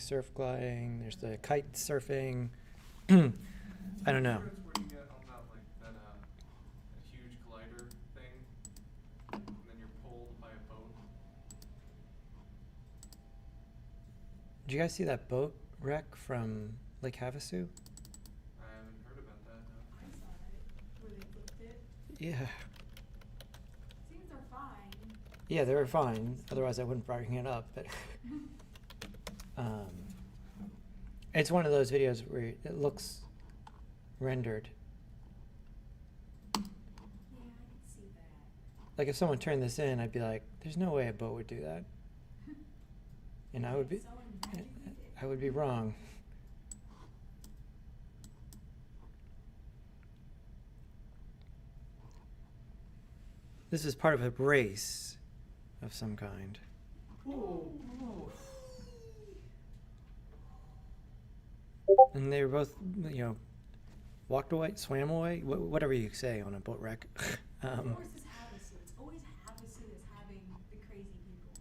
surf gliding. There's the kite surfing. I don't know. Where you get on that that huge glider thing, and then you're pulled by a boat. Did you guys see that boat wreck from Lake Havasu? I haven't heard about that. No. I saw it, where they flipped it. Yeah. Seems they're fine. Yeah, they were fine. Otherwise, I wouldn't bring it up. But it's one of those videos where it looks rendered. Yeah, I can see that. Like if someone turned this in, I'd be like, "There's no way a boat would do that," and I would be, Someone magically did. I would be wrong. This is part of a race of some kind. And they were both, walked away, swam away, whatever you say on a boat wreck. Of course it's Havasu. It's always Havasu that's having the crazy people.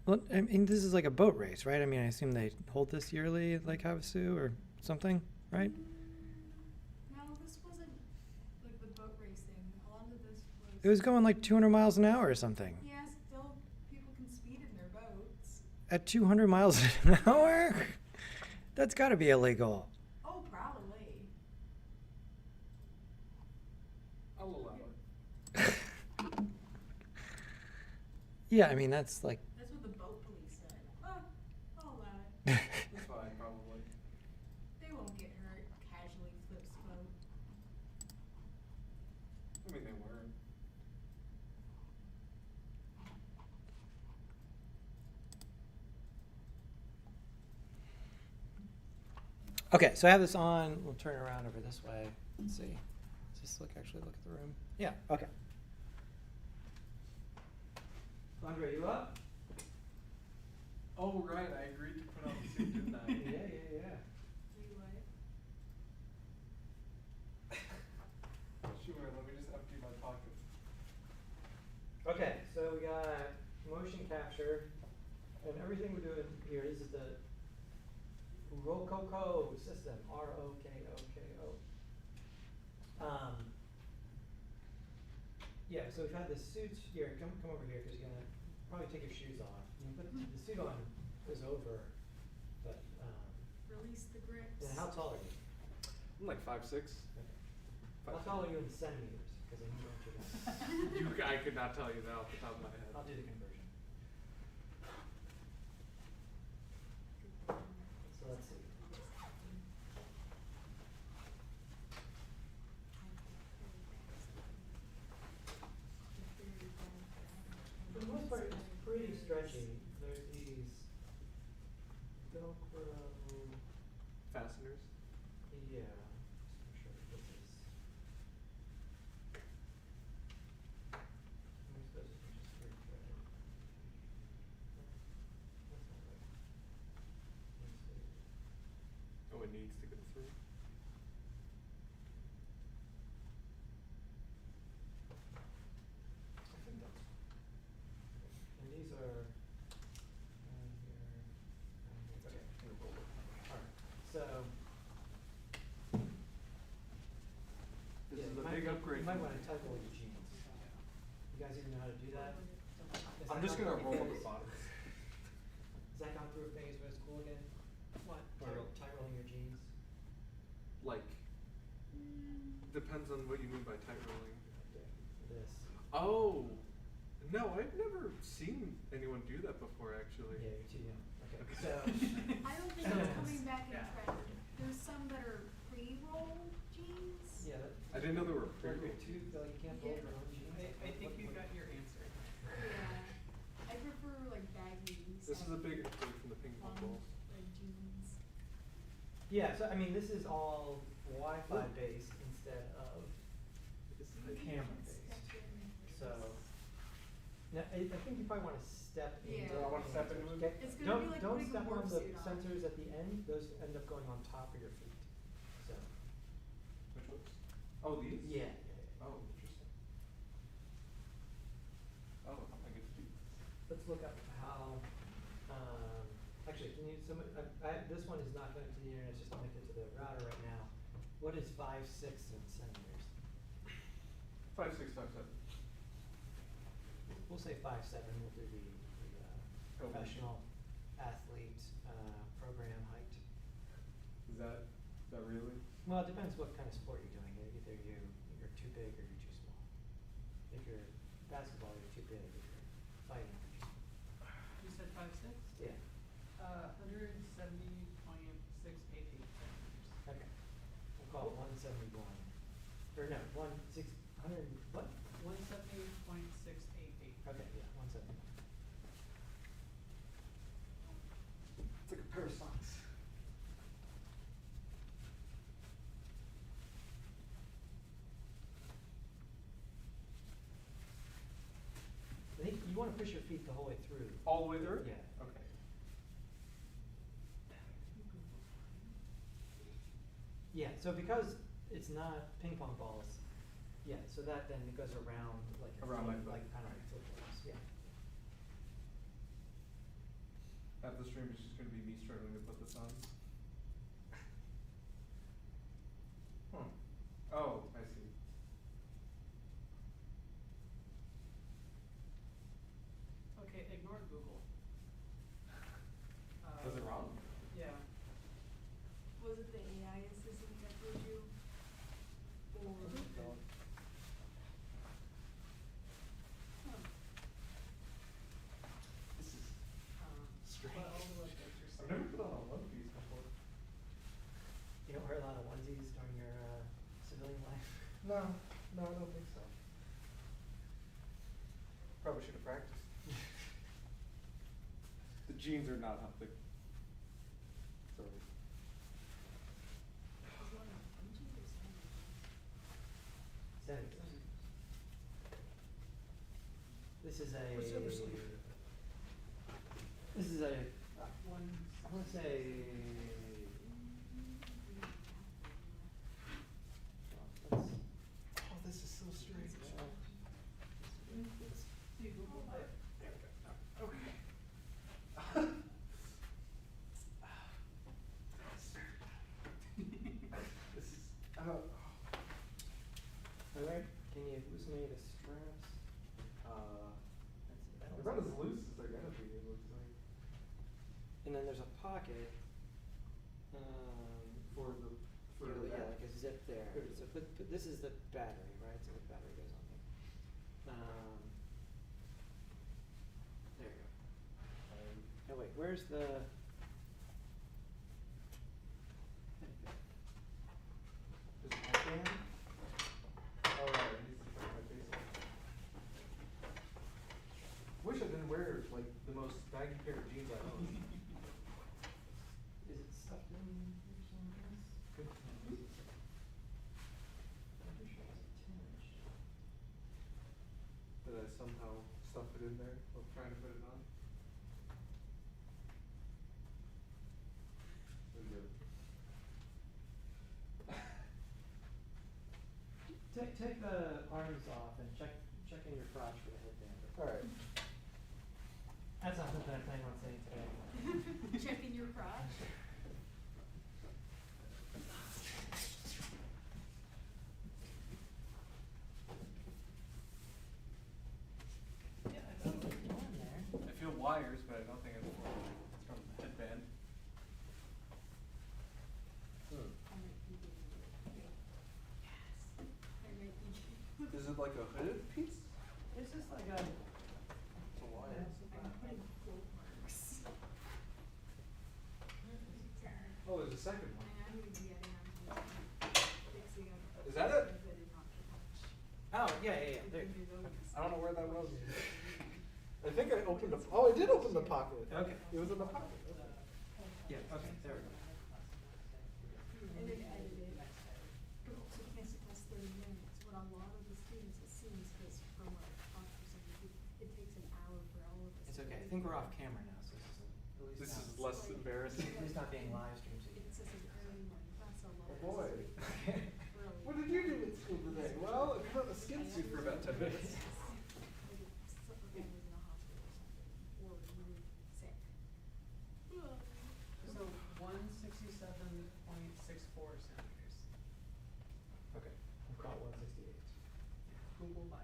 Well, I mean, this is like a boat race, right? I mean, I assume they hold this yearly at Lake Havasu or something, right? No, this wasn't like the boat race thing. A lot of this was. It was going like 200 miles an hour or something. Yeah, still people can speed in their boats. At 200 miles an hour? That's got to be illegal. Oh, probably. I'll allow it. Yeah, I mean, that's like. That's what the boat police said. Oh, I'll allow it. It's fine, probably. They won't get hurt. Casually flips boat. I mean, they weren't. Okay, so I have this on. We'll turn it around over this way. Let's see. Let's just actually look at the room. Yeah, okay. Andre, you up? Oh, right. I agreed to put on the suit, didn't I? Yeah. Wait, what? Sure, let me just empty my pockets. Okay, so we got motion capture, and everything we're doing here, this is the Rokoko system, R-O-K-O-K-O. Yeah, so we've had the suits here. Come over here because you're gonna probably take your shoes off. You can put the suit on goes over, but Release the grips. and how tall are you? I'm like 5'6". Okay. How tall are you in centimeters? Because I need to answer that. I could not tell you that off the top of my head. I'll do the conversion. So let's see. For the most part, it's pretty stretchy. There's these Velcro. Fasteners. Yeah. Just make sure that this is. I'm supposed to just straight thread it. That's not right. Let's see. Oh, it needs to go through. I think that's. And these are. Here. Okay. Alright. So. This yeah, is you a might- big upgrade. You might from want to mine. type all your jeans. You guys even know how to do that? Is I'm that just not- gonna roll up the bottom. Is that gone through a phase where it's cool again? What? Tie rolling your jeans? Like, depends on what you mean by tight rolling. This. Oh, no, I've never seen anyone do that before, actually. Yeah, you're too young. Okay. So. I don't think it's coming back in trend. There's some that are pre-roll jeans. Yeah. That, I didn't know there were like pre-roll. your tooth, like you can't fold Yeah. your own jeans. I think you got your answer. Yeah. I prefer like baggies. This is a big upgrade from the ping pong long, balls. like jeans. Yeah, so I mean, this is all Wi-Fi based instead of camera based. So, now I think you probably want to step in. Yeah. Do I wanna step into it? Okay. It's gonna Don't, be like don't putting a step on warp the suit on. sensors at the end. Those end up going on top of your feet. So. Which ones? Oh, these? Yeah. Oh, interesting. Oh, I get to do. Let's look up how. Actually, can you, this one is not connected to the internet, it's just connected to the router right now. What is 5/6 in centimeters? 5, 6, 5, 7. We'll say 5/7, we'll do the professional athlete, program height. Is that really? Well, it depends what kind of sport you're doing. Either you're too big or you're too small. If you're basketball, you're too big. If you're fighting, you're too small. You said 5'6"? Yeah. 170.688 centimeters. Okay. We'll call it 171. Or no, 100, what? 170.688. Okay, yeah, 171. It's like a pair of socks. I think you want to push your feet the whole way through. All the way through? Yeah. Okay. Yeah, so because it's not ping pong balls, yeah, so that then it goes around like your Around my foot, foot. like kind of like footballs, yeah. Half the stream is just gonna be me struggling to put this on. Oh, I see. Okay, ignore Google. Was it wrong? Yeah. Was it the AI assistant that told you? Or? Huh. This is strange. But all the websites are I've never put on a one piece before. You don't wear a lot of onesies during your civilian life? No, I don't think so. Probably should have practiced. The jeans are not helping. Sorry. Is one of Bungie or Centimeters. This is a. What's the other sleeve? This is a. One. I want to say. Let's- Oh, this is so strange. Do you Google it? Okay. This is, Alright, can you loosen any of the straps? That's about as loose as they're gonna be, it looks like. And then there's a pocket, For the yeah, like a zip there. Good. So, but this is the battery, right? So the battery goes on there. There you go. Oh wait, where's the? Just a headband? Oh, right, it needs to cover my face. Wish I didn't wear like the most baggy pair of jeans I own. Is it stuffed in here somewhere? Good. I'm pretty sure it's attached. Did I somehow stuff it in there while trying to put it on? There we go. Take the arms off and check in your crotch for the headband. Alright. That's not something I plan on saying today. Checking your crotch? Yeah, I thought it was on there. I feel wires, but I don't think it's from the headband. I might be getting it. Yes. I might be getting it. Is it like a hooded piece? It's just like a. It's a wire. I'm putting quote marks. Oh, there's a second one. I'm gonna be getting on fixing up. Is that it? But it's not too much. Oh, yeah. There. You can do those. I don't know where that was. I think I opened the, oh, I did open the pocket. Okay. It was in the pocket. Yeah, okay, there we go. And then edit it. But also can't suppress 30 minutes. What a lot of the students, it seems, because from what I've talked to some people, it takes an hour for all of us. It's to okay. I do think we're it. off camera now, so this isn't, at least This not. is less embarrassing. At least not being live streamed. So you It's can just an early one, that's a lot. Oh boy. Early. What did you do at school today? Well, I put on a skin suit for about 10 minutes. Like if someone was in a hospital or something, or really sick. Google Live.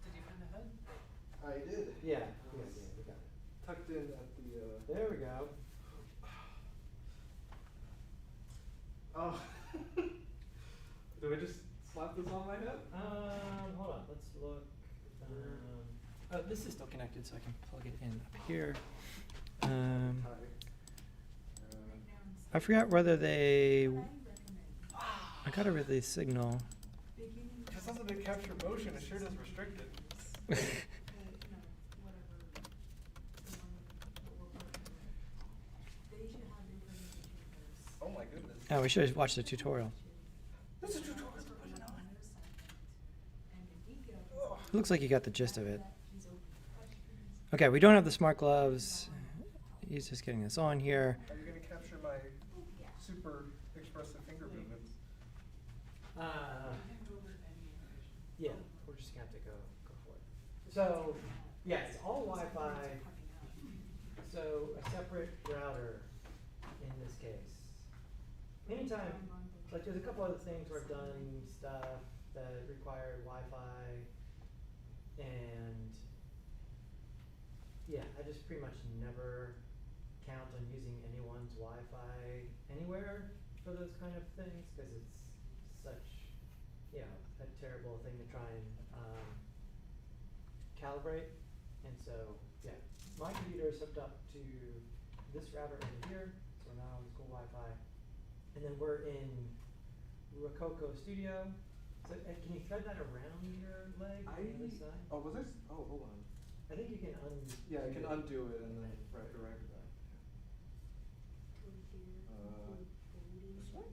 Did you find the head? I did. Yeah, It yeah, was we got it. tucked in at the, There we go. Oh. Do I just slap this on my head? Hold on, let's look. Oh, this is still connected, so I can plug it in up here. Tie. I forgot whether they. What I recommend, I got a really signal. beginning. Just doesn't it capture motion? It sure does restrict it. Whatever, the one that we're working with, they should have information first. Oh my goodness. Oh, we should have watched the tutorial. There's a tutorial for pushing on. Looks like you got the gist of it. Okay, we don't have the smart gloves. He's just getting this on here. Are you gonna capture my super expressive finger movements? Yeah, we're just gonna have to go for it. So, yeah, it's all Wi-Fi. So a separate router in this case. Anytime, like there's a couple other things where I've done stuff that required Wi-Fi, and yeah, I just pretty much never count on using anyone's Wi-Fi anywhere for those kind of things, because it's such, you know, a terrible thing to try and calibrate. And so, yeah, my computer is hooked up to this router over here, so we're now on school Wi-Fi. And then we're in Rococo Studio. So can you thread that around your leg on the other side? Oh, was there? Oh, hold on. I think you can Yeah, I can undo it and then right. direct that. This way?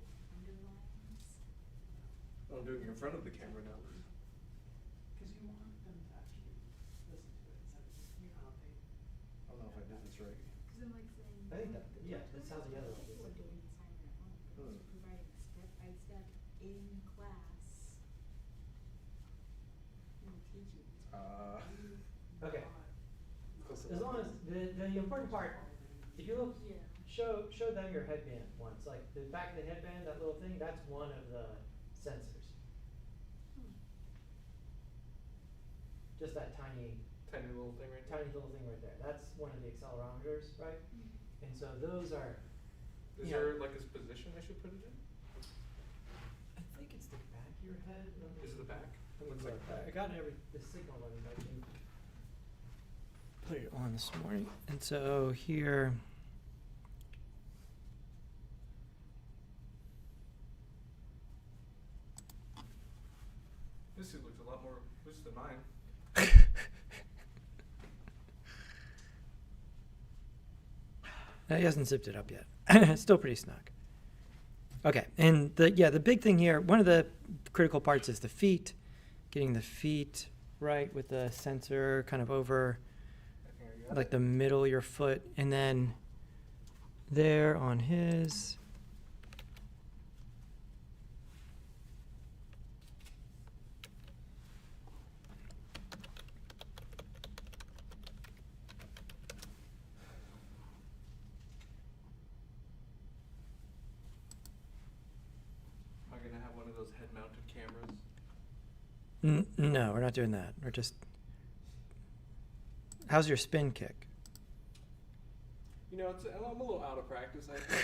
I'm doing it in front of the camera now. Because you want them to actually listen to it instead of just copy. I don't know if I did this right. Cause I'm like saying. I think that, yeah, that's how the other one People is. are doing assignment at home, but also providing step-by-step in class. Teaching. Okay. Close As enough. long as, the important part, if you look, Yeah. show them your headband once, like the back of the headband, that little thing, that's one of the sensors. Just that tiny Tiny little thing right tiny little thing right there. That's one of the accelerometers, right? And so those are. Is you know, there like a position I should put it in? I think it's the back of your head. Is it the back? Let me Looks look. like I got the signal running. I can put it on this morning, and so here. This suit looks a lot more loose than mine. He hasn't zipped it up yet. It's still pretty snug. Okay, and the big thing here, one of the critical parts is the feet, getting the feet right with the sensor kind of over I think I got like it. the middle of your foot, and then there on his. Am I gonna have one of those head-mounted cameras? No, we're not doing that. We're just. How's your spin kick? You know, I'm a little out of practice, I think.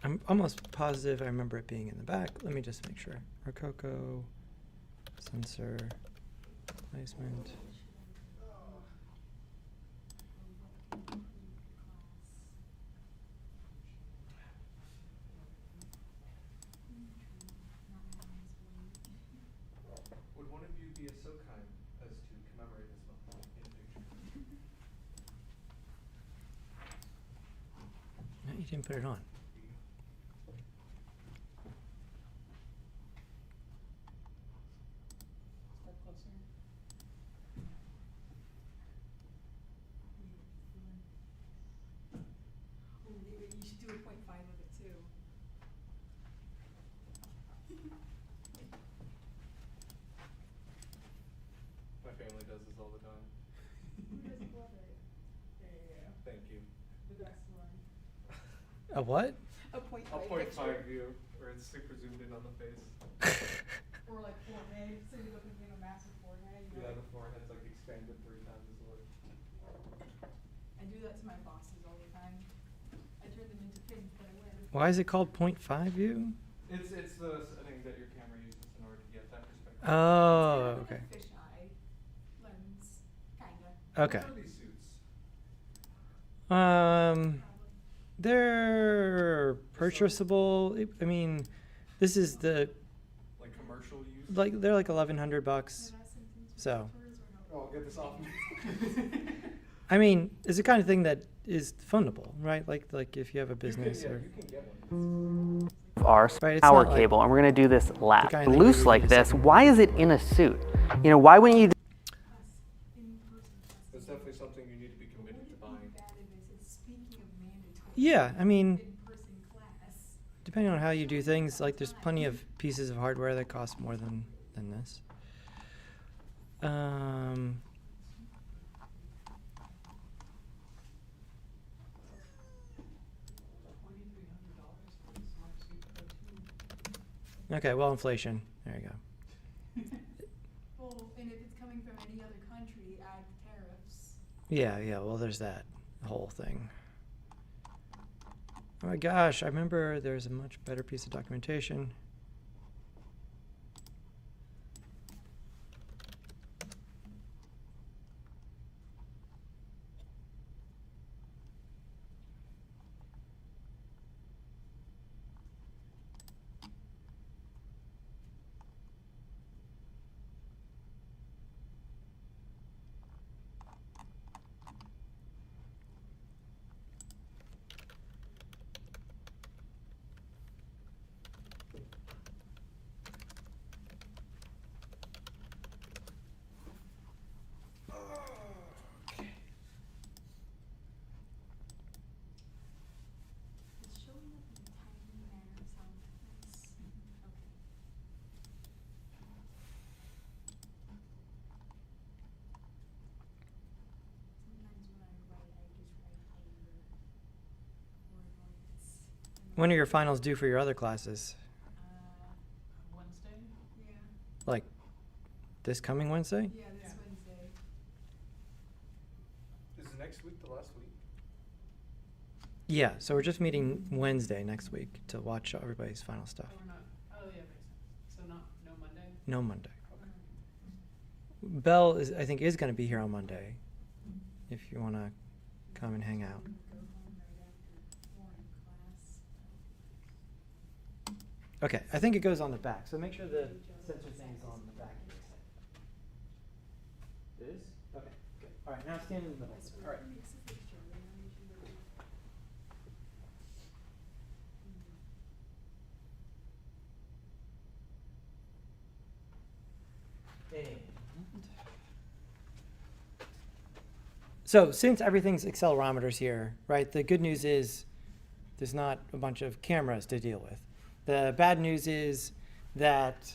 I'm almost positive I remember it being in the back. Let me just make sure. Rococo sensor placement. Would one of you be so kind as to commemorate this moment in a picture? No, you didn't put it on. Step closer. Oh, you should do a 0.5 of it too. A what? A point A five 0.5 picture. view where it's super zoomed in on the face. Or like forehead, so you look at a massive forehead, you know. Yeah, the forehead's like expanded 3 times as large. I do that to my bosses all the time. I turn them into pigs that I wear. Why is it called 0.5 view? It's the setting that your camera uses in order to get that perspective. Oh, It's kind of okay. like a fisheye lens, kinda. Okay. What are these suits? Um, they're purchasable. I mean, this is the Like commercial use? they're like $1,100. So, Oh, I'll get this off me. I mean, it's the kind of thing that is fundable, right? Like if you have a business or You can get one. Our Right, it's power not like cable, and we're going to do this lap. kind of thing where Loose you like use this, something why like is it in a suit? You know, why wouldn't you That's definitely something you need to be committed to buying. yeah. I mean, In-person class. depending on how you do things, like there's plenty of pieces of hardware that cost more than this. $2,300 for a Smart Suite Pro 2. Okay, well, inflation. There you go. Well, and if it's coming from any other country, add tariffs. Yeah. Well, there's that whole thing. Oh my gosh, I remember there's a much better piece of documentation. It's showing up in a tiny manner sometimes. Okay. Sometimes when I write, I just write or noise. When are your finals due for your other classes? Wednesday? Yeah, Like this coming Wednesday? yeah, this Yeah. Wednesday. Is next week the last week? Yeah, so we're just meeting Wednesday next week to watch everybody's final stuff. Oh, we're not, oh, yeah, makes sense. So no Monday? No Monday. Okay. Belle I think is going to be here on Monday. If you want to come and hang out. Go home right after foreign class. Okay, I think it goes on the back. So make sure the sensor thing is on the back. It is? Okay, good. All right, now stand in the middle. All right. So since everything's accelerometers here, right, the good news is there's not a bunch of cameras to deal with. The bad news is that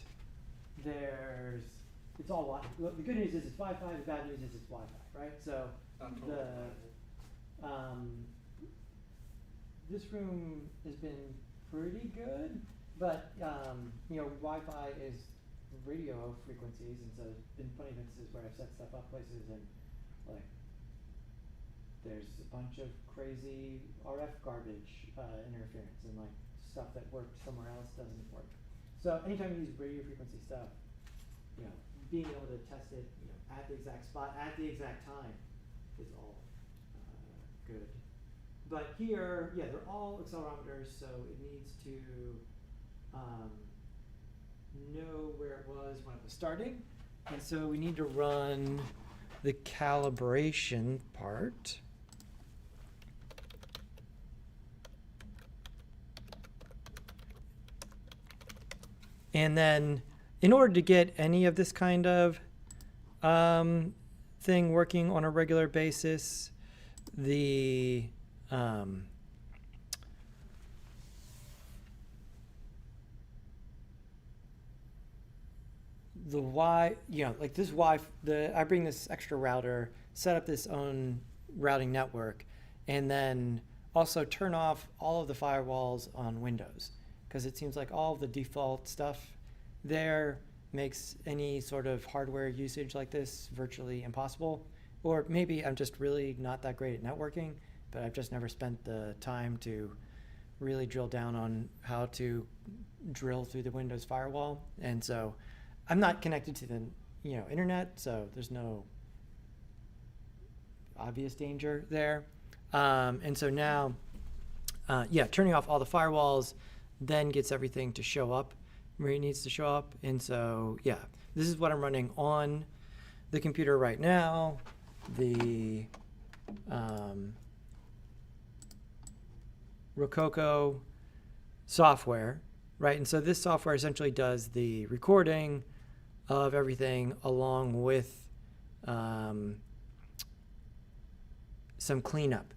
it's all Wi-Fi. Look, the good news is it's Wi-Fi, the bad news is it's Wi-Fi, right? So Not totally. this room has been pretty good, but Wi-Fi is radio frequencies, and so there's been plenty of instances where I've set stuff up places and like there's a bunch of crazy RF garbage interference and like stuff that worked somewhere else doesn't work. So anytime you use radio frequency stuff, being able to test it, at the exact spot, at the exact time, is all good. But here, they're all accelerometers, so it needs to know where it was when it was starting, and so we need to run the calibration part. And then in order to get any of this kind of thing working on a regular basis, the I bring this extra router, set up this own routing network, and then also turn off all of the firewalls on Windows, because it seems like all of the default stuff there makes any sort of hardware usage like this virtually impossible. Or maybe I'm just really not that great at networking, but I've just never spent the time to really drill down on how to drill through the Windows firewall. And so I'm not connected to the internet, so there's no obvious danger there. And so now, turning off all the firewalls then gets everything to show up where it needs to show up. And so, this is what I'm running on the computer right now. The Rococo software, right? And so this software essentially does the recording of everything along with some cleanup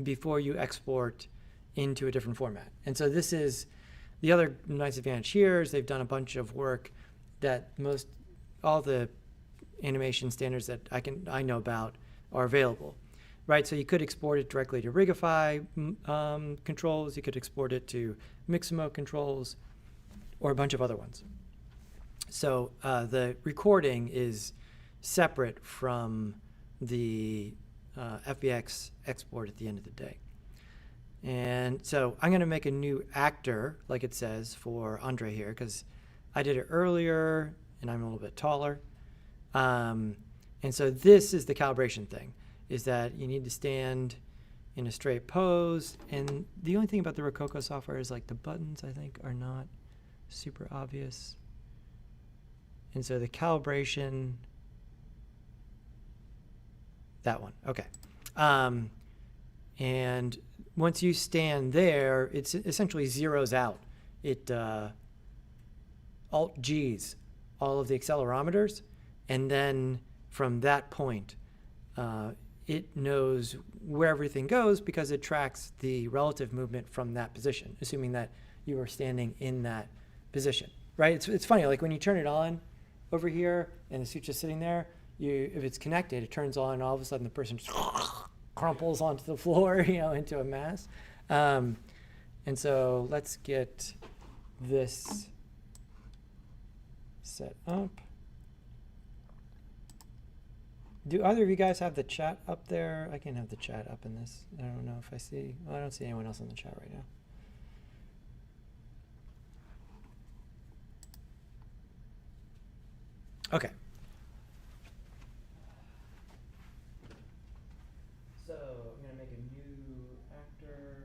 before you export into a different format. And so this is the other nice advantage here is they've done a bunch of work that all the animation standards that I know about are available, right? So you could export it directly to Rigify controls, you could export it to Mixamo controls, or a bunch of other ones. So the recording is separate from the FBX export at the end of the day. And so I'm going to make a new actor, like it says, for Andre here, because I did it earlier, and I'm a little bit taller. And so this is the calibration thing, is that you need to stand in a straight pose. And the only thing about the Rococo software is like the buttons, I think, are not super obvious. And so the calibration, that one, okay. And once you stand there, it essentially zeroes out. It Alt-Gs all of the accelerometers, and then from that point, it knows where everything goes because it tracks the relative movement from that position, assuming that you are standing in that position, right? It's funny, like when you turn it on over here and the suit's just sitting there, if it's connected, it turns on and all of a sudden the person just crumples onto the floor, into a mass. And so let's get this set up. Do either of you guys have the chat up there? I can have the chat up in this. I don't know if I see. Well, I don't see anyone else in the chat right now. Okay. So I'm going to make a new actor.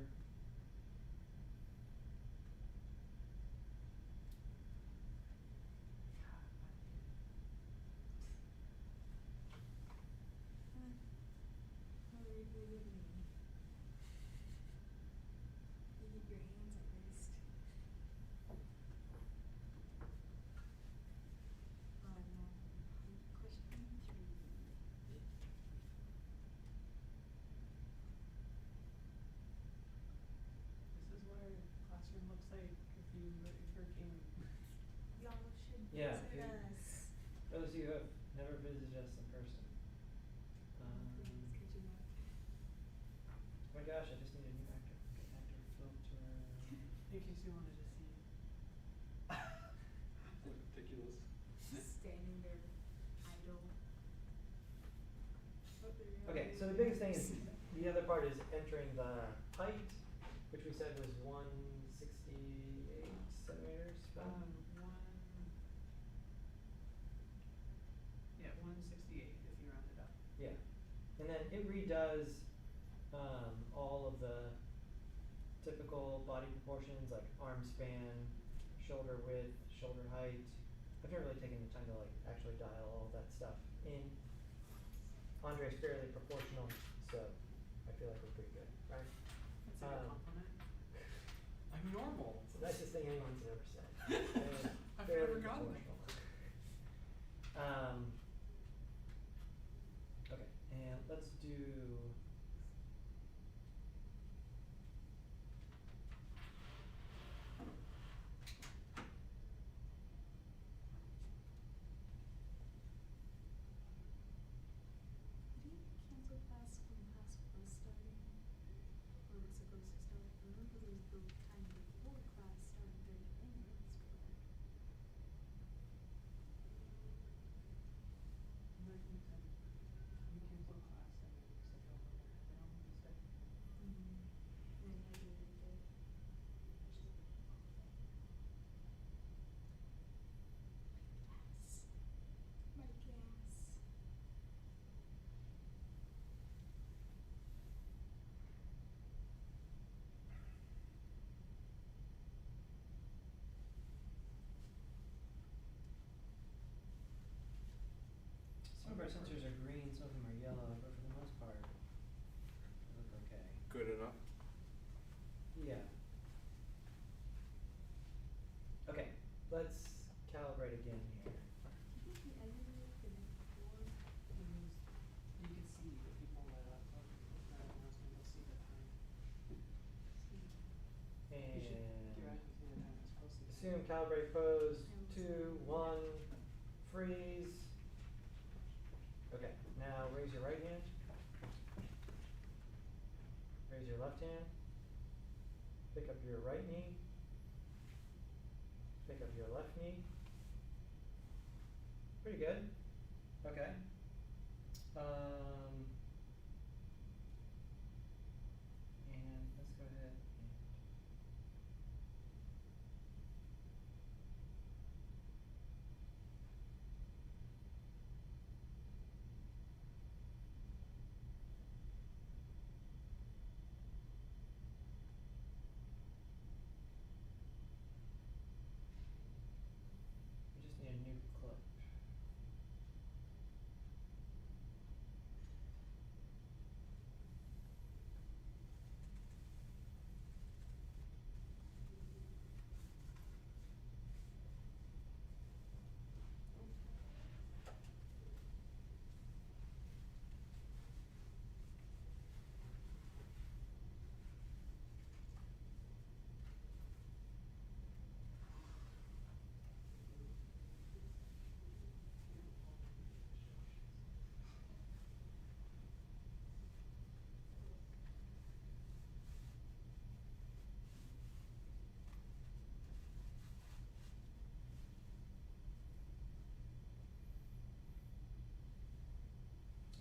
This is what our classroom looks like if you're game. Y'all should Yeah, visit yeah. us. For those of you who have never visited us in person. Please, could you not? Oh my gosh, I just need a new actor. Okay, actor filter. In case you wanted to see. Ridiculous. Standing there, idle. Oh, there you Okay, are. so the biggest thing is the other part is entering the height, which we said was 168 centimeters. about. 168 if you round it up. Yeah, and then it redoes all of the typical body proportions like arm span, shoulder width, shoulder height. I've never really taken the time to like actually dial all that stuff in. Andre's fairly proportional, so I feel like we're pretty good, right? That's a good compliment. I'm normal. It's the nicest thing anyone's ever said. I've Fairly never gotten it. proportional. Okay, and let's do. Did you cancel class when class was starting? Or was it the time of the board class starting 30 minutes, but. And like you said, you cancel class and then you schedule another, they don't really stay. And I do it again. Yes. My gas. Some of our sensors are green, some of them are yellow, but for the most part, they look okay. Good enough. Yeah. Okay, let's calibrate again here. Do you think we edited it the night before? And there's, you can see if you pull that up, that announcement, you'll see the time. You should theoretically see the time it's posted. Assume calibrate pose, 2, 1, freeze. Okay, now raise your right hand. Raise your left hand. Pick up your right knee. Pick up your left knee. Pretty good. Okay. And let's go ahead and we just need a new clip.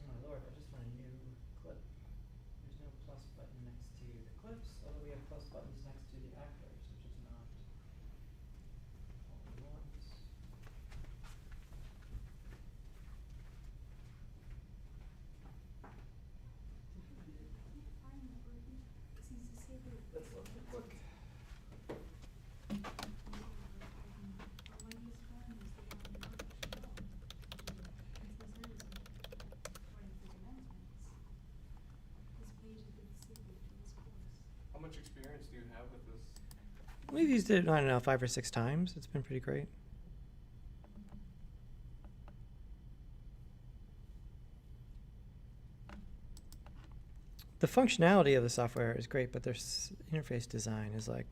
Oh my lord, I just want a new clip. There's no plus button next to the clips, although we have plus buttons next to the actors, which is not all we want. Find the button. It's easy to say that. Let's look, let's look. The one he's found is the one in March. It says everything. According to the announcements. This page has been saved to this course. How much experience do you have with this? We've used it, I don't know, 5 or 6 times. It's been pretty great. The functionality of the software is great, but their interface design is like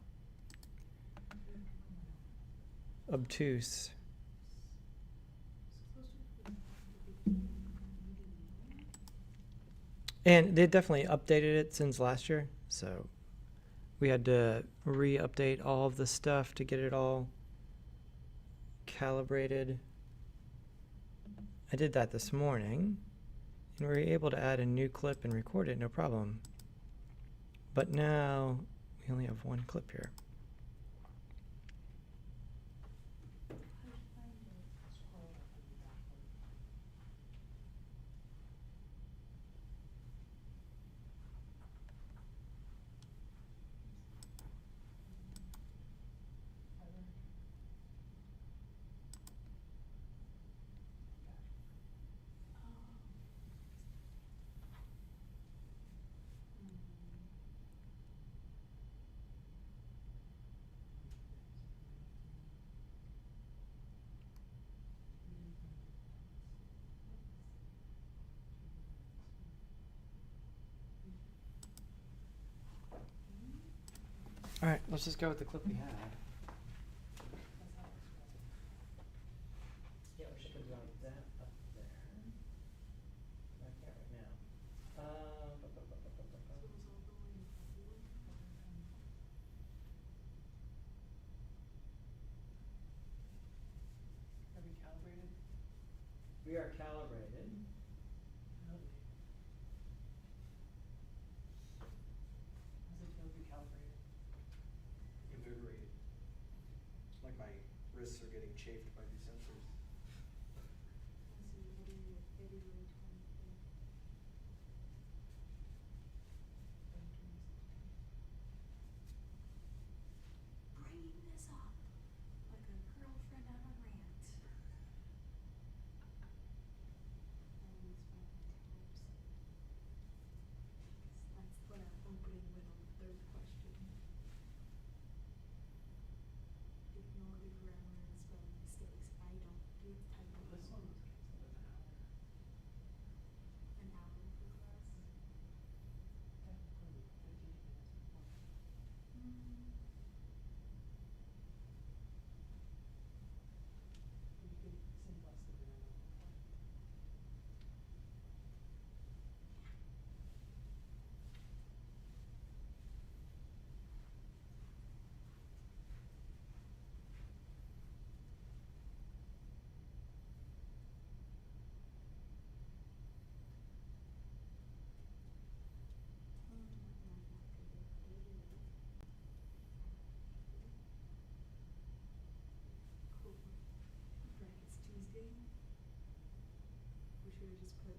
obtuse. And they definitely updated it since last year, so we had to re-update all of the stuff to get it all calibrated. I did that this morning, and we were able to add a new clip and record it, no problem. But now we only have one clip here. Scroll up in the dashboard. Heather? All right, let's just go with the clip we had. That's how it's scrolled. Yeah, we should put like that up there. I can't right now. So it was all going forward. are calibrated. Really? How's it feel to be calibrated? Invigorated. Like my wrists are getting chafed by these sensors. Let's see, what are you, February 25th? Bringing this up like a girlfriend on a rant. Always find tabs. That's what I'm opening with on the third question. Ignore the grammar and spelling mistakes. I don't do typing. Well, this one was canceled in An an hour. hour for class. Technically, 15 minutes before. You could send less than an hour before. Cool. Brackets Tuesday. Or should I just put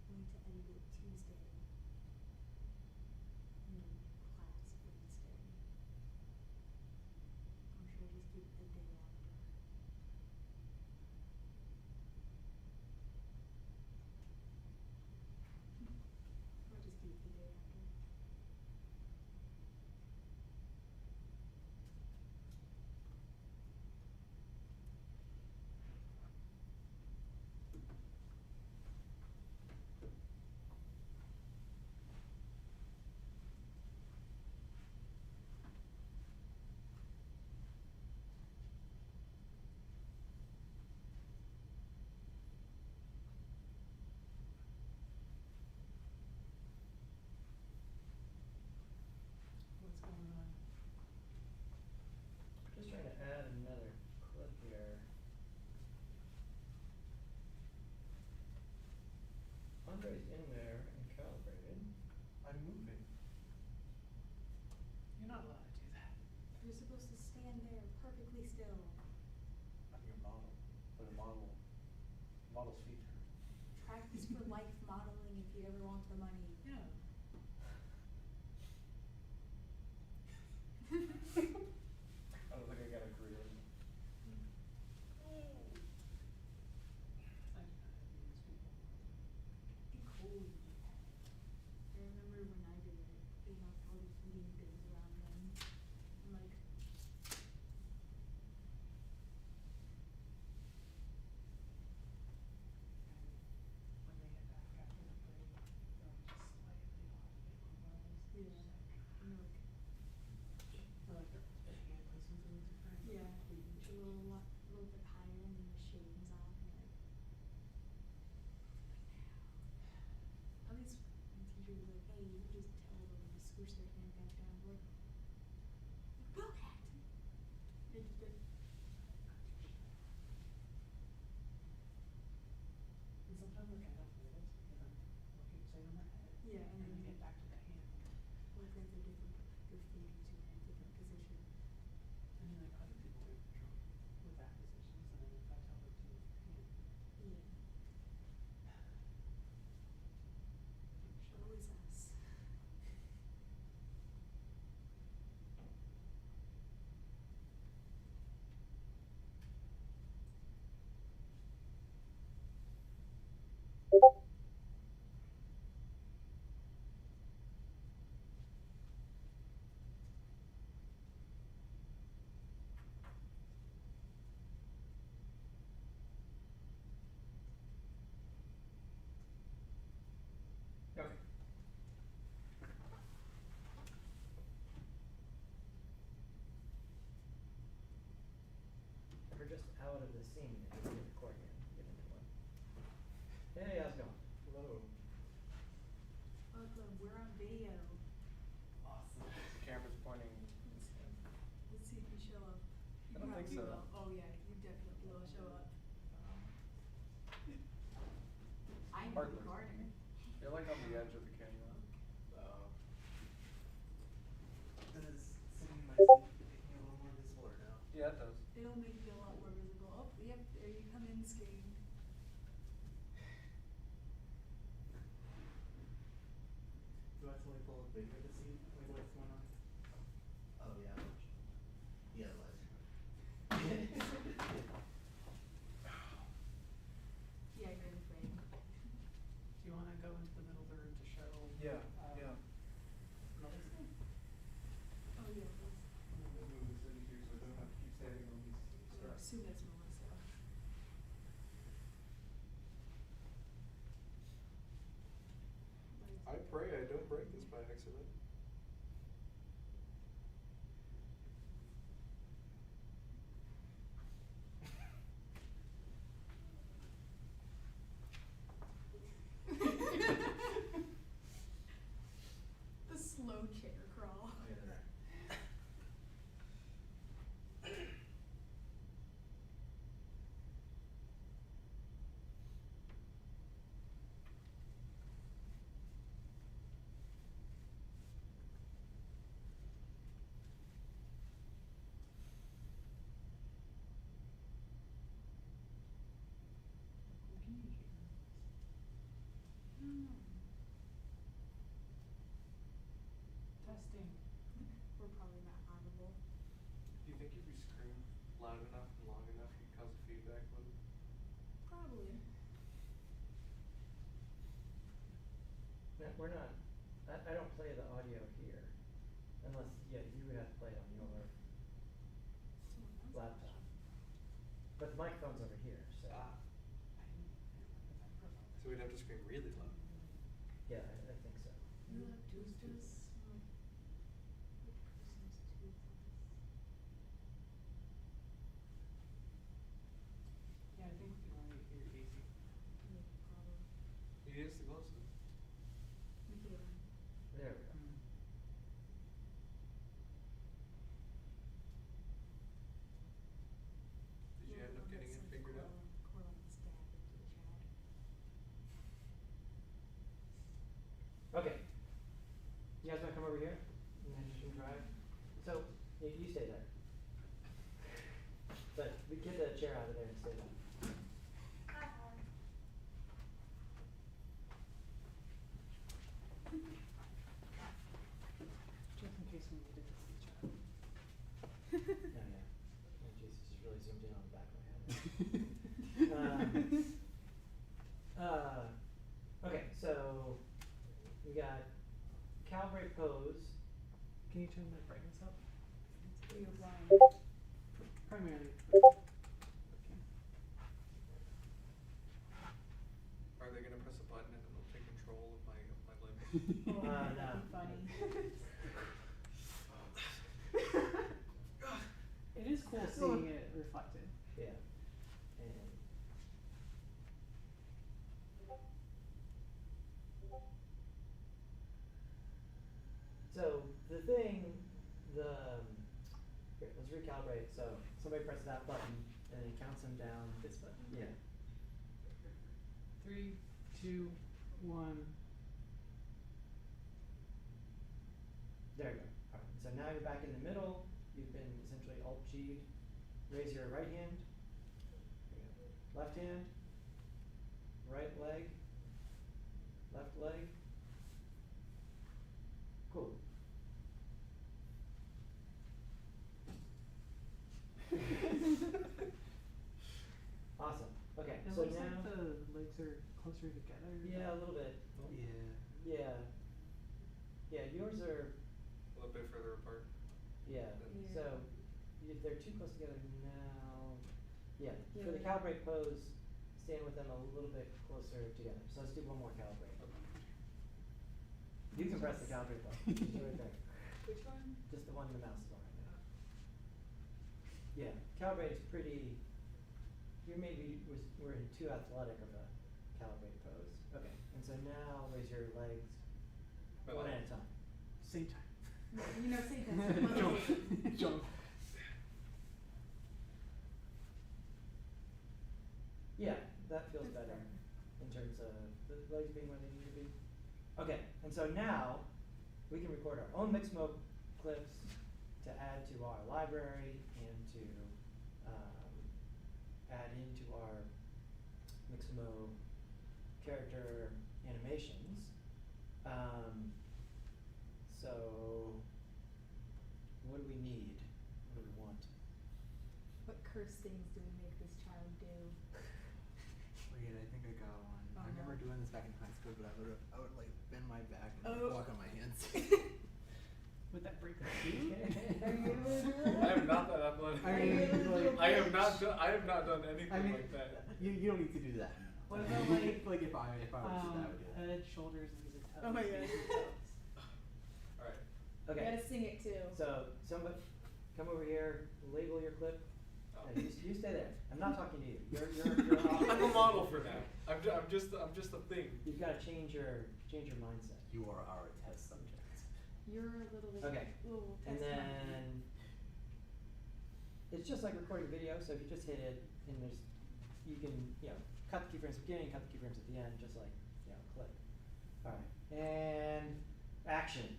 going to edit it Tuesday? And then class Wednesday. Or should I just keep the day after? Or just keep the day after? What's going on? Just trying to add another clip here. Andre's in there and calibrated. I'm moving. You're not allowed to do that. You're supposed to stand there perfectly still. I'm your model. For the model's feature. Practice for life modeling if you ever want the money. Yeah. I don't think I got a career. I do not have these people. Cool. I remember when I did it, they have all these eating things around them. I'm like, When they get back after the break, they're just slightly off paper yeah. miles. I'm like, Or like their hand placements are different. yeah, it's a little bit higher and then the shading's off and like. At least my teacher was like, hey, you just tell them to squish their hand back down. I'm like, will that? They just like, And sometimes like I don't notice because I'm looking straight on my head. yeah, And then I get back to the hand. like that's a different, your fingers are in a different position. And then like other people are drunk with that position, so then if I tell them to move their hand, Yeah. Always us. Okay. We're just out of the scene and we record again, get into one. Hey, how's it going? Hello. Welcome, we're on video. Awesome. The camera's pointing. Let's see if you show up. I don't think You so. will. Oh yeah, you definitely will show up. Hardly. Garner. You're like on the edge of the camera. Does sitting in my seat make me a little more visible or no? Yeah, it does. It'll make you a lot more visible. Oh, yep, there you come in, skating. Do I totally pull bigger the seat with what's going on? Oh yeah. Yeah, it was. Yeah, you're in frame. Do you wanna go into the middle of the room to show? Yeah, um, Melissa? Oh, yeah, it was. I'm gonna move this in here so I don't have to keep standing on these I would steps. assume it's Melissa. I pray I don't break this by accident. The slow chair crawl. Oh, yeah, there. Testing. We're probably not audible. Do you think if you scream loud enough and long enough, you cause a feedback loop? Probably. No, we're not, I don't play the audio here, unless, yeah, you would have to play it on your Someone else laptop. But the microphone's over here, so, Ah. So we'd have to scream really loud. yeah, I think so. You have two does, which person's two does? Yeah, I think we can only hear Casey. Yeah, probably. He is the closest. Michaela. There we go. Mm. Did you You're end the up one that getting it sent figured out? Corlin's dad into the chat. Okay. You guys wanna come over here? And then you can try. So, you stay there. But we get the chair out of there and stay there. Just in case we needed to see each other. Oh, yeah. Oh, Jesus, just really zoomed in on the back of my head. Okay, so we got cowboy pose. Can you turn the brightness up? You're blind. Primarily. Okay. Are they gonna press a button and it'll take control of my limb? Oh, that'd no. be funny. It is cool seeing it reflected. Yeah. And so the thing, here, let's recalibrate. So somebody presses that button and it counts them down. This button? Yeah. 3, 2, 1. There you go. Alright, so now you're back in the middle. You've been essentially Alt-G'd. Raise your right hand. There you go. Left hand. Right leg. Left leg. Cool. Awesome. Okay, It so looks now. like the legs are closer together. Yeah, a little bit. Yeah. Yeah. Yeah, yours are. A little bit further apart. Yeah. Yeah. So if they're too close together now, yeah. For the Yeah. calibrate pose, stand with them a little bit closer together. So let's do one more calibrate. You can press the calibrate button. It's right there. Which one? Just the one the mouse is on right now. Yeah, calibrate is pretty. You maybe were in too athletic of a calibrate pose. Okay, and so now raise your legs My one leg. at a time. Same time. You know, say that's Jump. motivation. Jump. Yeah, that feels That's better better. in terms of And so now, we can record our own Mixamo clips to add to our library and to add into our Mixamo character animations. So, what do we need? What do we want? What curse things do we make this child do? Wait, I think I got one. Oh, I remember no. doing this back in high school, but I would like bend my back and Oh. walk on my hands. Would that break a tooth? Are you able to do that? I am not that athletic. I mean, like- I have not done anything I mean, like that. you don't need to do that. What about like like if I was that, I would do it. head, shoulders, knees, and toes? Oh my God. knees and toes. Alright. You Okay. gotta sing it too. So, somebody, come over here, label your clip. Oh. You stay there. I'm not talking to you. You're I'm a model for that. I'm just a thing. You've got to change your mindset. You are our test subject. You're a little Okay. little And test then it's just like recording video. So if you just hit it, and you can cut the keyframes at the beginning, cut the keyframes at the end, just like click. All right, and action.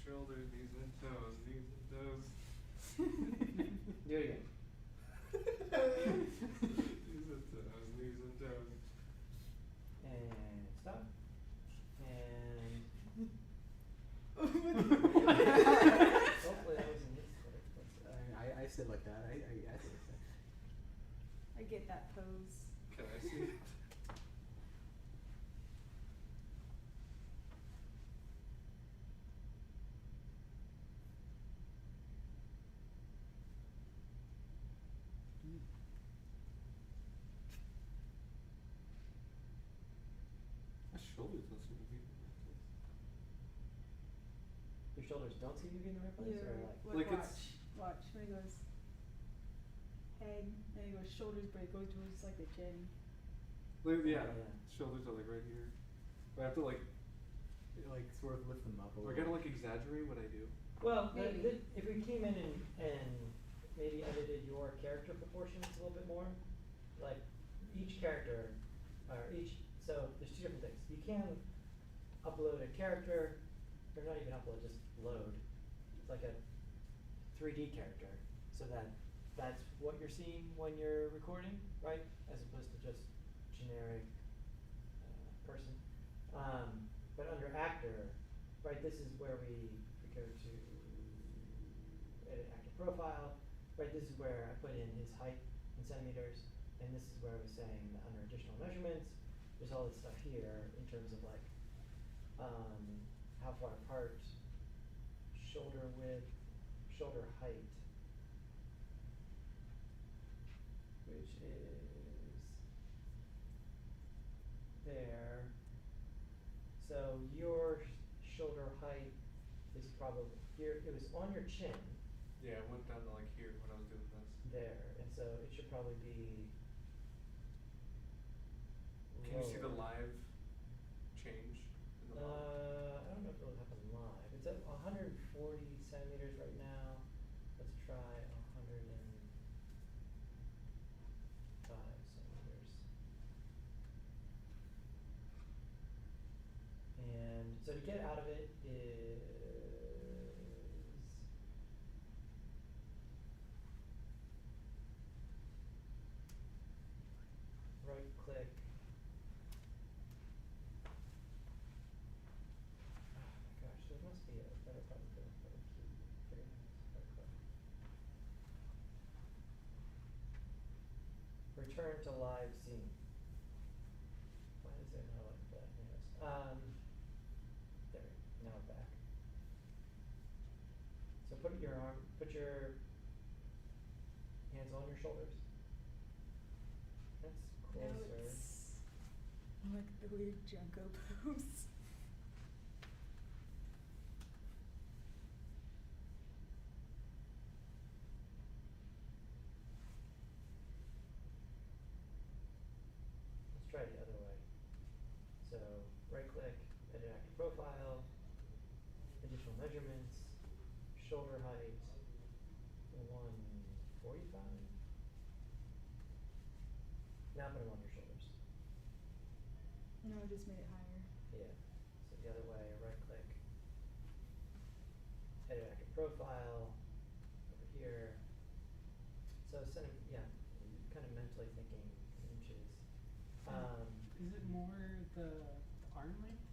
Shoulders, knees and toes, knees and toes. Do it again. Knees and toes, knees and toes. And stop. And hopefully that wasn't this. I sit like that. I sit like that. I get that pose. Can I see it? My shoulders don't seem to be in the right place. Your shoulders don't seem to be in the right place, or Like watch, it's- watch when it goes head, then it goes shoulders, but it goes towards like the chin. Like, yeah, Yeah. shoulders are like right here. But I have to like, Like sort of lift them up a do I little. gotta like exaggerate what I do? Well, Maybe. if we came in and maybe edited your character proportions a little bit more, like each character, so there's two different things. You can upload a character, or not even upload, just load. It's like a 3D character, so that's what you're seeing when you're recording, right? As opposed to just generic person. But under actor, right, this is where we go to edit actor profile, right, this is where I put in his height in centimeters, and this is where I was saying that under additional measurements, there's all this stuff here in terms of like, how far apart, shoulder width, shoulder height, which is there. So your shoulder height is probably here. It was on your chin Yeah, it went down to like here when I was doing this. there, and so it should probably be. Can you see the lower. live change in the model? I don't know if it'll happen live. It's at 140 centimeters right now. Let's try 105 centimeters. And so to get out of it is right click. Oh my gosh, there must be a better button for key. Figuring this. Right click. Return to live scene. Why is there not like that? Yes. There. Now we're back. So put your hands on your shoulders. That's closer. Now it's like the weird Junko pose. Let's try it the other way. So right click, edit actor profile, additional measurements, shoulder height, 145. Now put them on your shoulders. No, I just made it higher. Yeah. So the other way, right click, edit active profile, over here. So yeah, kind of mentally thinking in inches. Is it more the arm length?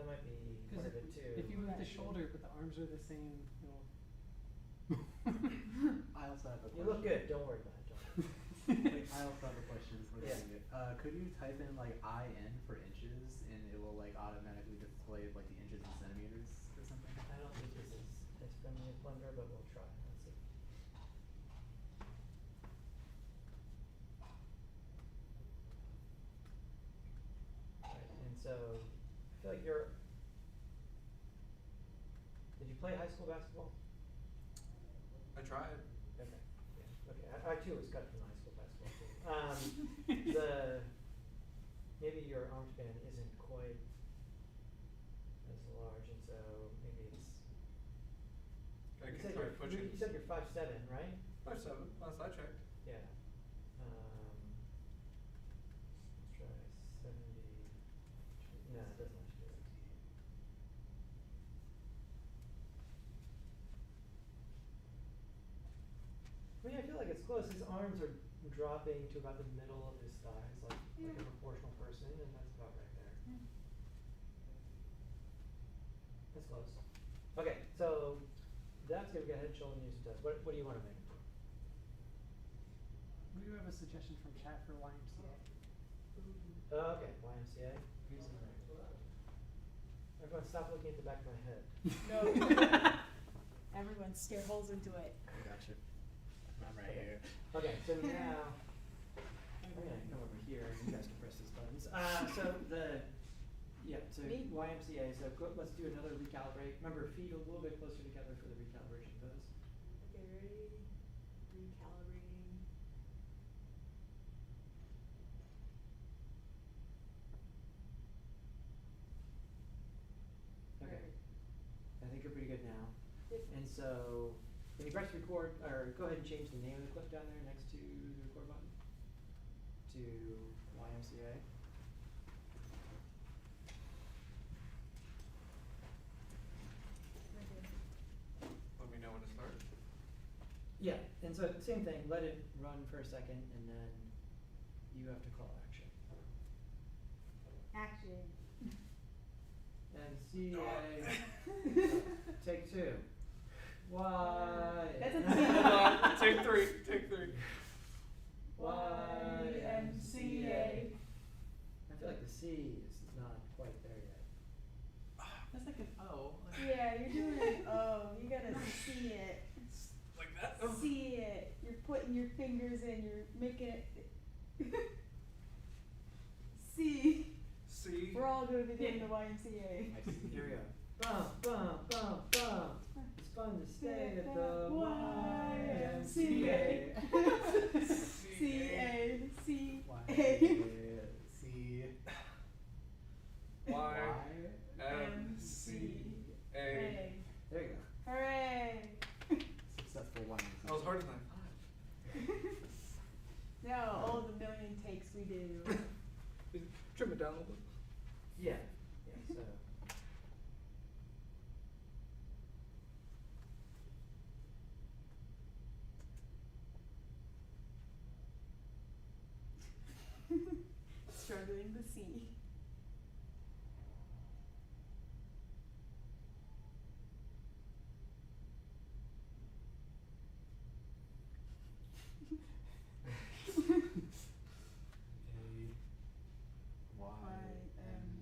That might be part of Because it too. if you move the Right. shoulder, but the arms are the same, it'll. I also have a question. You look good, don't worry about it, John. Wait, I also have a question for Yeah. you. Could you type in like IN for inches and it will like automatically display like the inches and centimeters or something? I don't think this is as friendly as Blender, but we'll try. Let's see. Right, and so I feel like you're. Did you play high school basketball? I tried. Okay. Yeah. Okay. I too was cut from high school basketball too. Maybe your arm span isn't quite as large, and so maybe it's. I You can said try you're, pushing. you said you're 5'7", right? 5'7", last I checked. Yeah. Let's try 70. No, it doesn't actually do it. I mean, I feel like it's close. His arms are dropping to about the middle of his thighs, like a Yeah. proportional person, and that's about right there. That's close. Okay, so that's gonna get head, shoulder, knees, and toes. What do you want to make it do? We do have a suggestion from chat for YMCA. Okay, YMCA. Here's a Everyone, stop looking at the back of my head. No. Everyone stare holes into it. I got you. I'm right Okay. here. Okay, so now I'm gonna come over here and you guys can press these buttons. So Me? YMCA, so let's do another recalibrate. Remember, feet a little bit closer together for the recalibration pose. Okay, ready? Recalibrating. Okay. I think you're pretty good now. Yep. And so, when you press record, or go ahead and change the name of the clip down there next to the record button to YMCA. Let me know when to start. Yeah, and so same thing, let it run for a second and then you have to call action. Action. MCA, take two. Y. That's a Hold on. Take three. Take three. YMCA. I feel like the C is not quite there yet. That's like an O. Yeah, you're doing it. Oh, you gotta see it. Like that? See it. You're putting your fingers in. You're making it. See. C. We're all gonna be doing the YMCA. I see. Here we go. Bum, bum, bum, bum. It's fun to stay at the YMCA. C-A. C-A. C. Y. M. C. A. There you go. Hooray! Successful one. That was harder than I thought. Now all the million takes we do. Trim it down a little bit. Yeah, yeah, so. Struggling to see.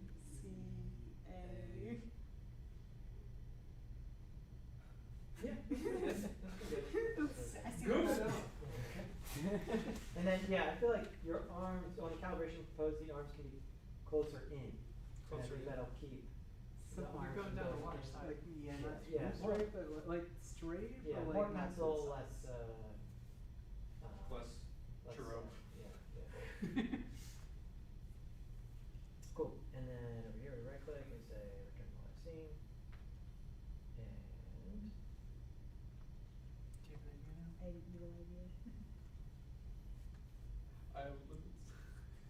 YMCA. Yeah. That's good. I see Good. that. And then, yeah, I feel like your arms, on the calibration pose, the arms can be closer in. And I Closer think in. that'll keep So the you're arms going from down the both water in. side. Like, yeah, not Yeah, too more- straight, but like straight, Yeah, but like more not pencil, to the less, Less less, churro. yeah. Cool, and then over here we right click and say return to live scene. And, Do you have an idea now? I have no idea. I have limits.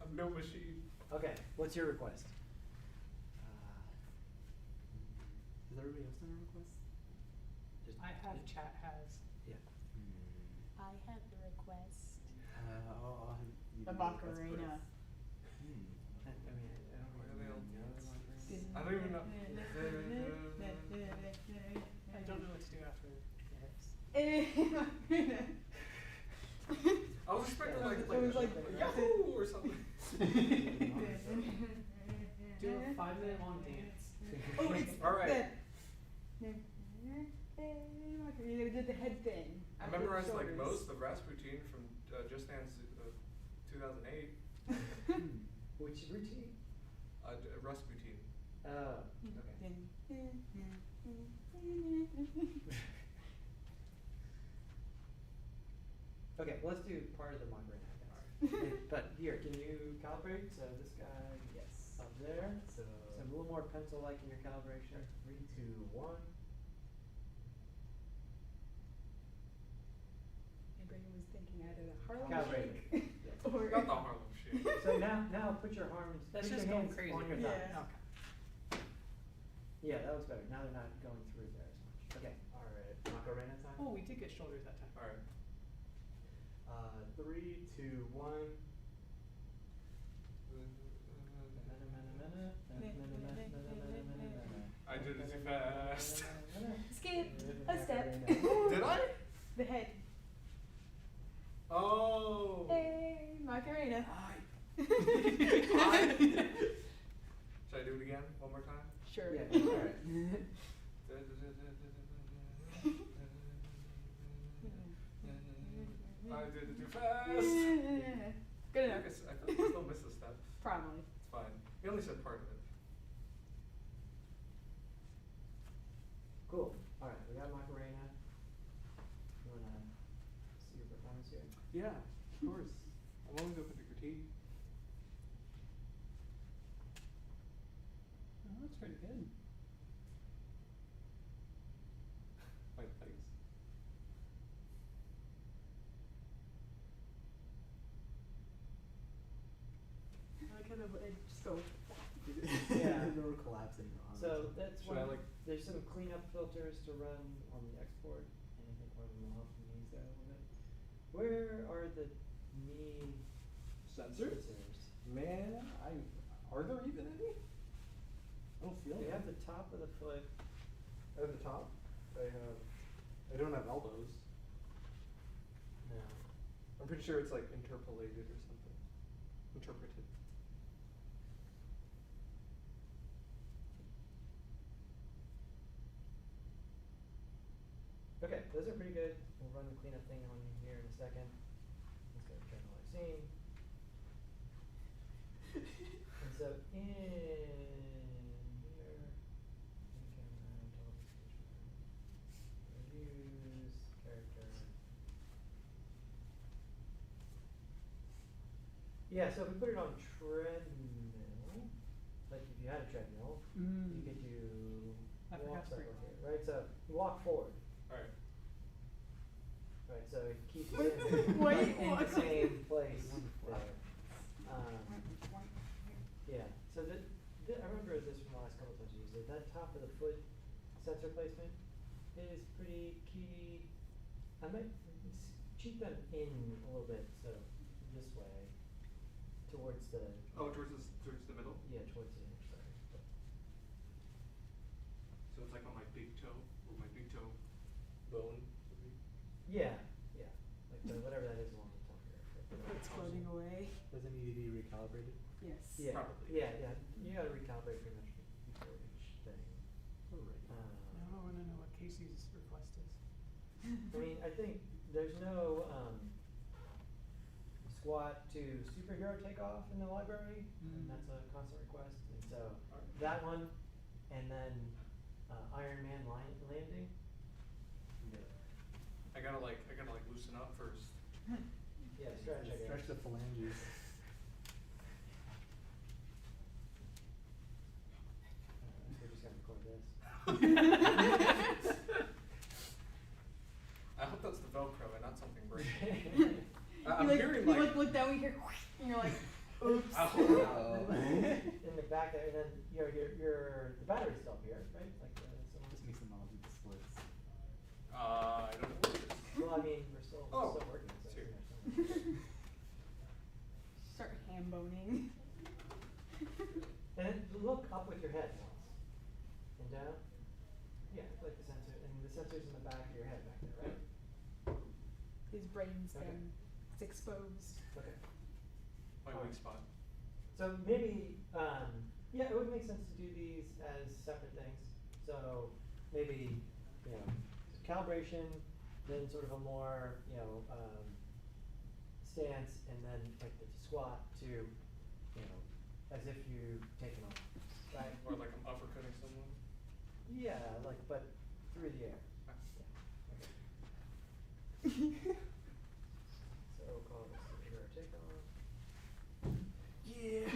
I'm no machine. okay, what's your request? everybody else send a request? Just I have, chat has. Yeah. I have the request. I'll have you The do request Macarena. first. I mean, I don't Where really are they know all- the Macarena. I don't even know. I don't know what to do after the hits. I was expecting Yeah, like, it like, was like- Yahoo or something. Do a 5-minute long dance. Oh, it's All right. You did the head thing. I after the memorized like shoulders. most of Rasputin from Just Dance 2008. Which routine? Rasputin. Oh, okay, well, let's do part of the Macarena, I guess. But here, can you calibrate? So this guy Yes. up there. So, So a little more pencil-like in your calibration. 3, 2, 1. My brain was thinking either the Harlem Calibrated. Shake Yeah. or Not the Harlem Shake. So now put your arms, That's put just your going hands crazy. on your Yeah. thighs. Okay. Yeah, that was better. Now they're not going through there as much. Okay. Alright, Macarena time. Oh, we did get shoulders that time. Alright. 3, 2, 1. I did it too fast. skip a step. Did I? The head. Oh. Hey, Macarena. Should I do it again? One more time? Sure. Yeah, alright. I did it too fast. Good enough. I still missed a step. Probably. It's fine. You only said part of it. Cool. Alright, we got Macarena. You wanna see your performance here? Yeah, of course. I'm always open to critique. Oh, that's pretty good. My legs. I like how it just go. Yeah. No collapsing on So it. that's Should one. I, like- There's some cleanup filters to run on the export, and I think one of them will help you ease that a little bit. Where are the knee Sensors? Man, are there even any? I don't feel They it. have the top of the foot. At the top, I don't have elbows. No. I'm pretty sure it's like interpolated or something. Interpreted. Okay, those are pretty good. We'll run the cleanup thing on you here in a second. Let's go general scene. And so in here, camera, television, reviews, character. Yeah, so if we put it on treadmill, like if you had a treadmill, you could do I walk forgot to bring cycle mine. here, right? So you walk forward. Alright. Right, so it keeps Wait, it in, wait, in what? the same place there. Yeah, so I remember this from the last couple times you used it, that top of the foot sensor placement is pretty key. I might cheat them in a little bit, so this way, towards the. Oh, towards the middle? Yeah, towards the inner side. So it's like on my big toe, where my big toe bone would be. Yeah, like the, whatever that is along the top here. It's floating away. Does it need to be recalibrated? Yes. Yeah, Probably. yeah, you gotta recalibrate pretty much before each thing. Now I wanna know what Casey's request is. I mean, I think there's no squat to superhero takeoff in the library, and that's a constant request. And so that one, and then Iron Man landing. I gotta loosen up first. Yeah, stretch. I guess. Stretch the phalanges. We're just gonna record this. I hope that's the Velcro and not something breaking. You I'm hearing you like. look down, you hear, and you're like, oops. In the back there, and then the battery's still up here, right? Like someone I don't know what it is. Well, I mean, we're still Oh, working, so it's here. it's in there somewhere. Start ham boning. And then look up with your head once. And down. Yeah, like the sensor, and the sensor's in the back of your head back there, right? His brain's Okay. been, it's exposed. Okay. My Alright. weak spot. So maybe, yeah, it would make sense to do these as separate things. So maybe, you know, calibration, then sort of a more, you know, stance, and then like the squat to, you know, as if you've taken off, right? Or like I'm uppercutting someone. Yeah, like, but through the air. Ah. Yeah, okay. So we'll call this your takeoff. Yeah.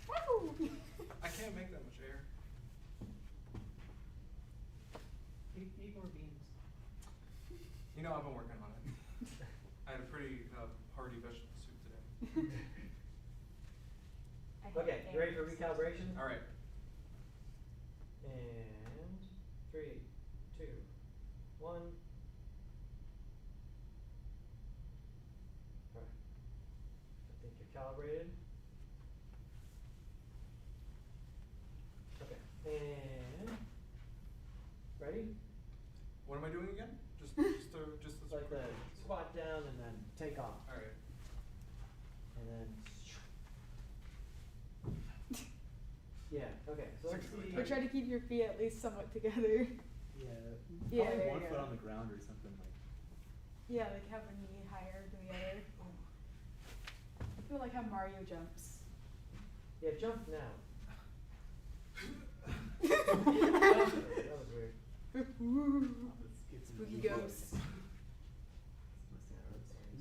Woo! I can't make that much air. Eat more beans. You know, I've been working on it. I had a pretty hearty vegetable soup today. I hate Okay, you ready for ants. recalibration? All right. And 3, 2, 1. Alright. I think you're calibrated. Okay, and ready? What am I doing again? Just this Like the quick- squat down and then take off. All right. And then yeah, okay. So let's It's really see. But try to keep your feet at least somewhat together. Yeah. Yeah, Probably there one you foot go. on the ground or something like. Yeah, like have a knee higher than the other. I feel like how Mario jumps. Yeah, jump now. That That was weird. Let's get some Spooky deep ghost. voice. Must have heard songs.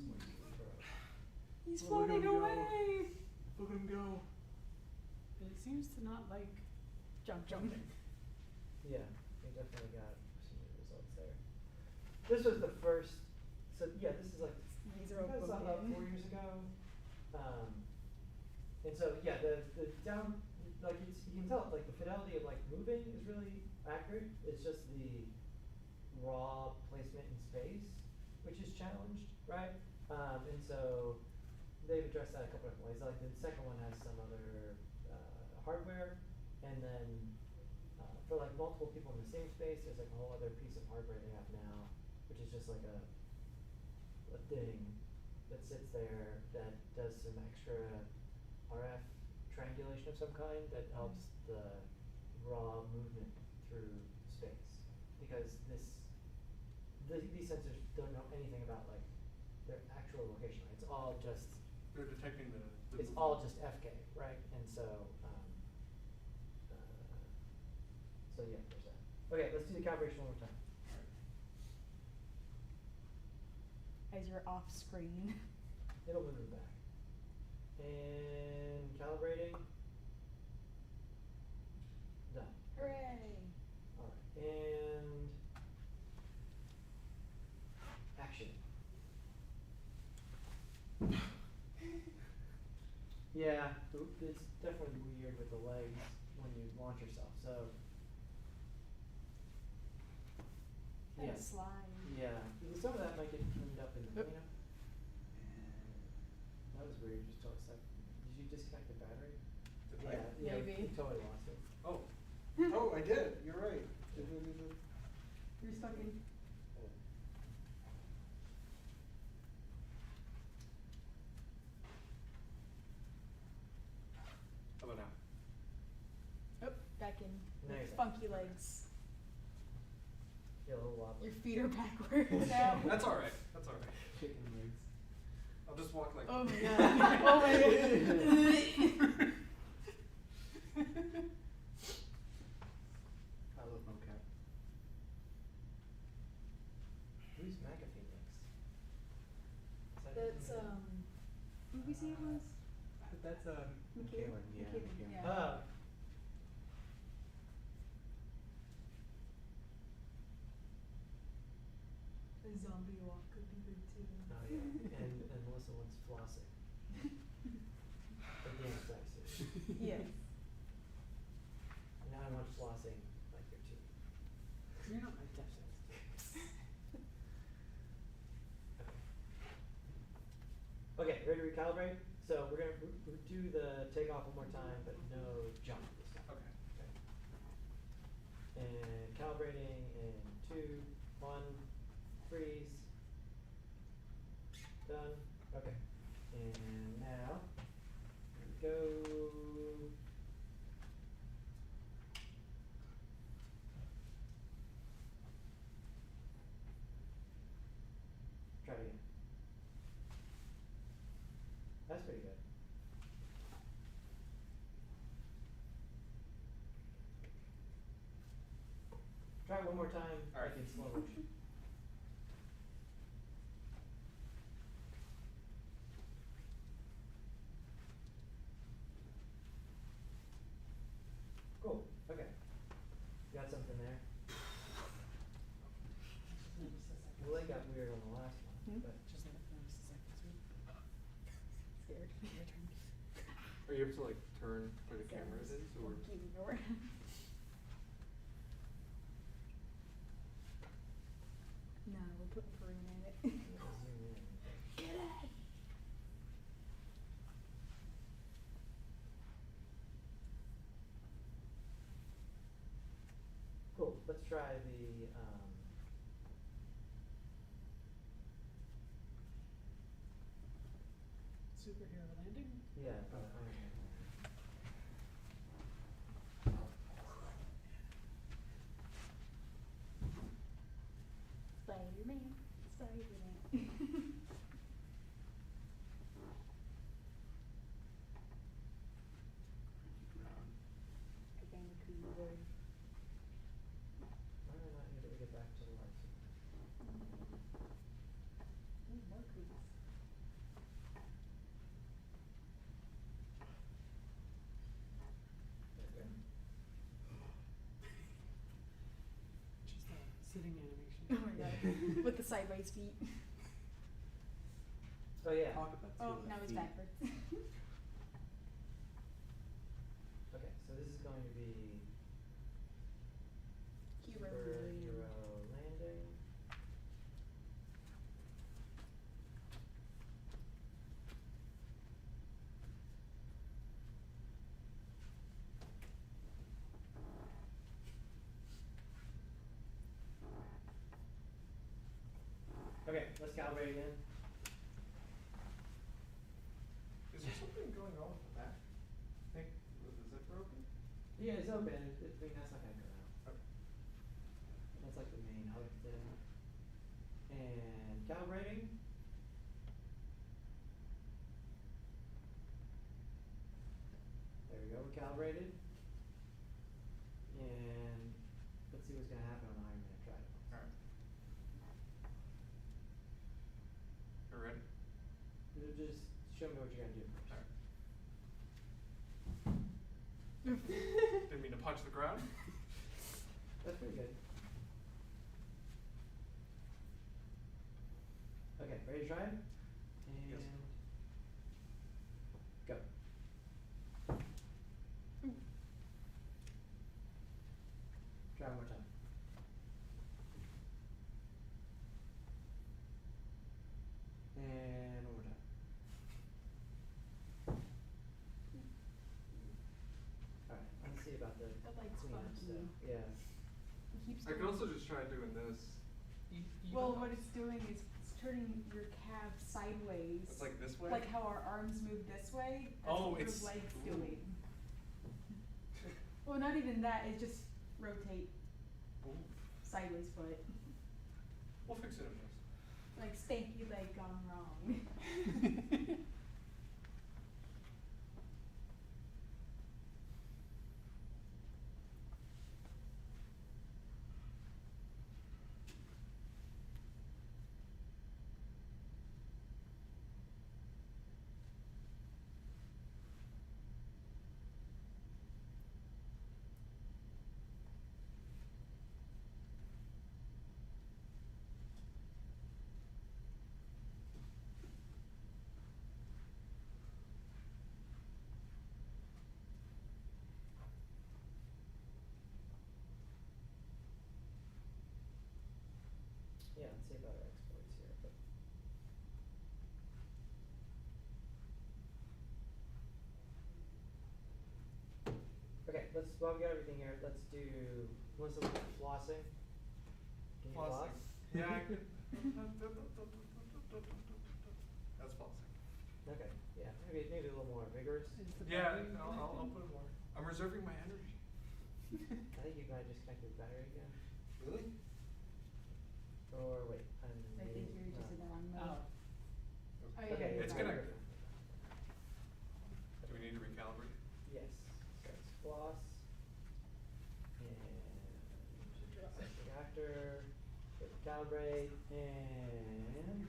He's Oh, look at floating him go. away. Look at him go. It seems to not like Jumping. Yeah, we definitely got some good results there. This was the first. So yeah, this is like These you are all guys saw about broken. 4 years ago. And so yeah, the down like it's, you can tell like the fidelity of like moving is really accurate. It's just the raw placement in space which is challenged, right? And so they've addressed that a couple different ways. Like the second one has some other hardware, and then for like multiple people in the same space, there's like a whole other piece of hardware they have now, which is just like a thing that sits there that does some extra RF triangulation of some kind that helps the raw movement through space. Because these sensors don't know anything about like their actual location. Right? It's all just They're detecting the it's movement. all just FK, right? And so so yeah, there's that. Okay, let's do the calibration one more time. As you're off screen. It'll move it back. And calibrating. Done. Hooray. Alright, and action. Yeah, it's definitely weird with the legs when you launch yourself, so. Kinda Yeah. slime. Yeah, some of that might get cleaned up in the Oop. cleanup. That was weird, just told us that. Did you disconnect the battery? Did Yeah, I? yeah, we Maybe. totally lost it. Oh. Oh, I did. You're right. You're stuck in. How about now? Oh, back in. Now With you're back. funky legs. Yeah, a little wobbly. Your feet are backwards now. That's all right. That's all right. Chicken legs. I'll just walk like. Oh my god. Oh my god. I love mocap. Who's McAfee next? That's who we say it was? That's McKay- McKaylin, yeah. McKaylin, McKaylin. yeah. Oh. A zombie walk could be good too. Oh yeah, and Melissa wants flossing. Against Dyson. Yes. Now I want flossing like your teeth. You're not my stepsis. Okay, ready to recalibrate? So we're gonna do the takeoff one more time, but no jump this time. Okay. Okay. And calibrating in 2, 1, freeze. Done. Okay. And now, here we go. Try it again. That's pretty good. Try it one more time, All right. like in slow motion. Cool, okay. Got something there. Well, they got weird on the last one, but. Just like just like this week. Scared. Your turn. Are you able to like turn where the camera is, or? No, we're putting Karina in it. Zoom in. Get it! Cool, let's try the, Superhero landing? yeah, Iron Man. Spider-Man, Spider-Man. Vancouver. Why am I not able to get back to the lights? Ooh, more cookies. There we go. Just a sitting animation. Oh my god, with the sideways feet. Oh, yeah. Talk about Oh, two now it's feet. backwards. Okay, so this is going to be Hero superhero landing. Okay, let's calibrate again. Is there something going on with the back? Think, was the zip broken? Yeah, it's open. I mean, that's not gonna come out. Okay. That's like the main hub thing. And calibrating. There we go, we're calibrated. And let's see what's gonna happen on Iron Man. Try it. Alright. You ready? Just show me what you're gonna do first. Alright. Didn't mean to punch the ground. That's pretty good. Okay, ready to try it? And Yes. go. Try one more time. And one more time. Alright, let's see about the The light's cleanup funky. stuff. Yeah. It keeps I could doing- also just try doing this. Well, what it's doing is it's turning your calf sideways. It's like this way? Like how our arms move this way. That's Oh, what your it's- legs ooh. doing. Well, not even that. It just rotate Ooh. sideways foot. We'll fix it in this. Like stanky leg gone wrong. Yeah, let's see about our exploits here. But while we got everything here, let's do, what's the flossing? Can you floss? Flossing. Yeah, I could. That's flossing. Okay, yeah, maybe a little more vigorous. Is the Yeah, battery I'll connected? put more. I'm reserving my energy. I think you might just connect the battery again. Really? Or wait, I'm. I think you're just in on mode. Oh. Oh, yeah, Okay, you're It's right. gonna. Do we need to recalibrate? Yes, so it's floss. And set the actor, hit calibrate, and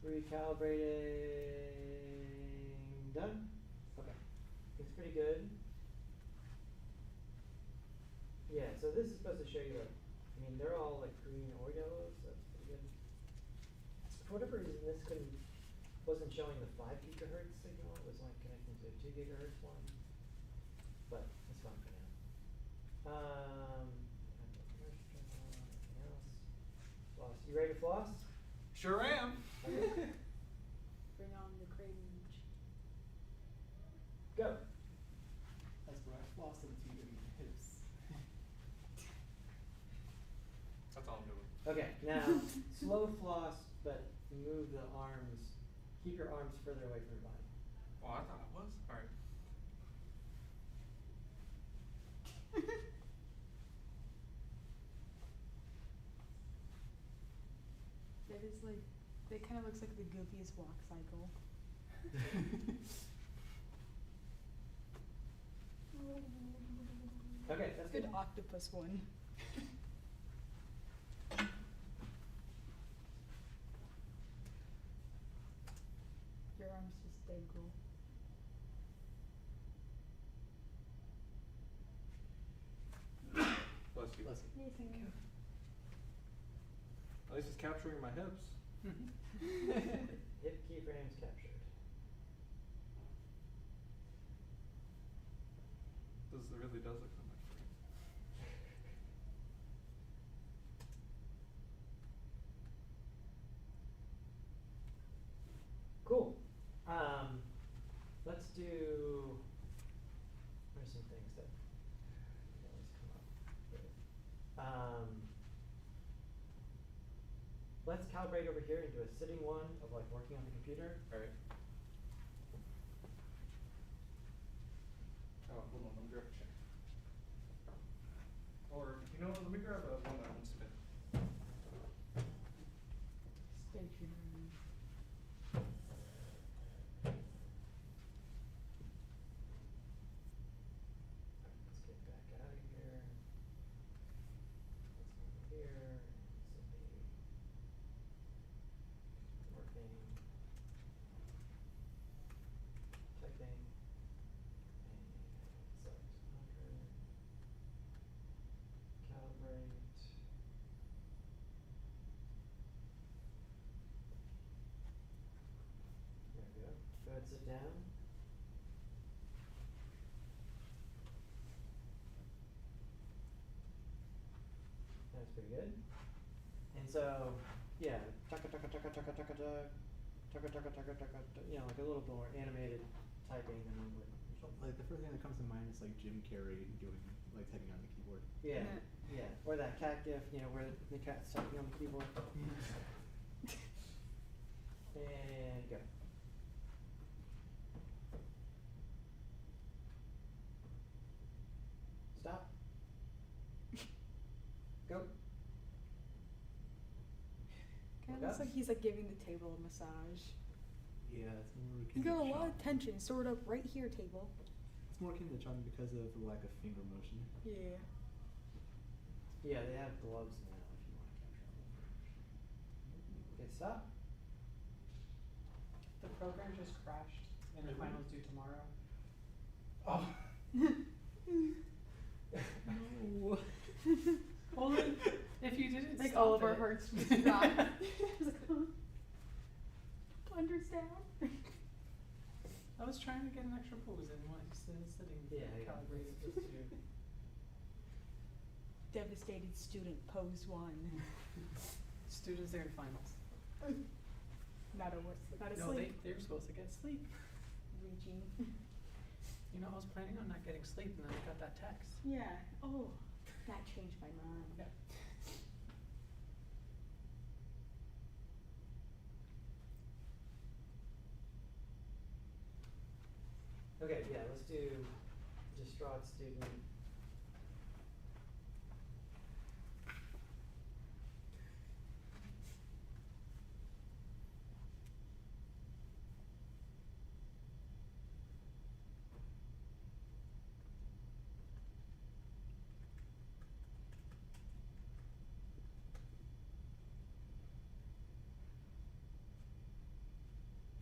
recalibrating, done? Okay, looks pretty good. Yeah, so this is supposed to show you, I mean, they're all like green or yellow, so that's pretty good. For whatever reason, this wasn't showing the 5 gigahertz signal, it was like connecting to a 2 gigahertz one. But it's fine for now. Anything else? Floss, you ready to floss? Sure am. Okay. Bring on the cringe. Go. That's where I floss into your hips. That's all I'm doing. Okay, now slow floss, but move the arms. Keep your arms further away from your body. Oh, I thought I was. All right. That is like, that kind of looks like the goofiest walk cycle. Okay, that's Good good. octopus one. Your arms just stay cool. Bless you. Bless you. Nathan. At least it's capturing my hips. Hip keyframes captured. This really does look so much better. Cool. Let's do. What are some things that always come up with? Let's calibrate over here and do a sitting one of like working on the computer. All right. Oh, hold on. Let me grab a check. Or you know what? Let me grab a one that won't spin. Stay tuned. Let's get back out of here. Let's go over here. Simply working. Typing. And select 100. Calibrate. There we go. Go ahead, sit down. That's pretty good. And so, yeah, taka taka taka taka taka taka taka taka taka taka, you know, like a little more animated typing than one would usually. Like the first thing that comes to mind is like Jim Carrey doing like typing on the keyboard. Yeah, Yeah. yeah, or that cat gif, you know, where the cat's typing on the keyboard. And go. Stop. Go. Kind of Look looks up. like he's like giving the table a massage. Yeah, it's more You akin got to a lot Sean. of tension stored up right here, table. It's more akin to John because of the lack of finger motion. Yeah. Yeah, they have gloves now if you want to capture all the information. Okay, stop. The program just crashed and the Really? finals due tomorrow. Oh. No. Well, then, if you didn't Like stop all of our it- hearts just dropped. Understand? I was trying to get an extra pose in while he's sitting Yeah, yeah. calibrated. Just do- Devastated student, pose one. Students are in finals. Not a No, sleep. they're supposed to get sleep. Reaching. You know, I was planning on not getting sleep and then I got that text. Yeah, oh, that changed my mind. Yeah. Okay, yeah, let's do distraught student.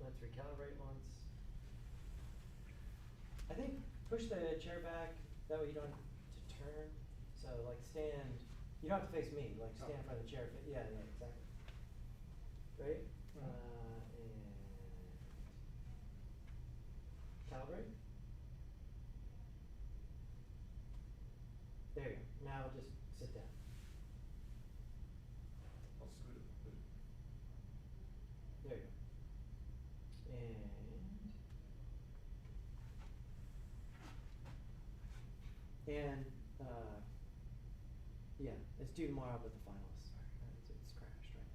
Let's recalibrate once. I think push the chair back, that way you don't have to turn. So like stand, you don't have to face me, like stand in front of the chair. Yeah, yeah, exactly. Great. And calibrate. There you go. Now just sit down. I'll scoot it. There you go. And yeah, it's due tomorrow with the finalists. It's crashed, right?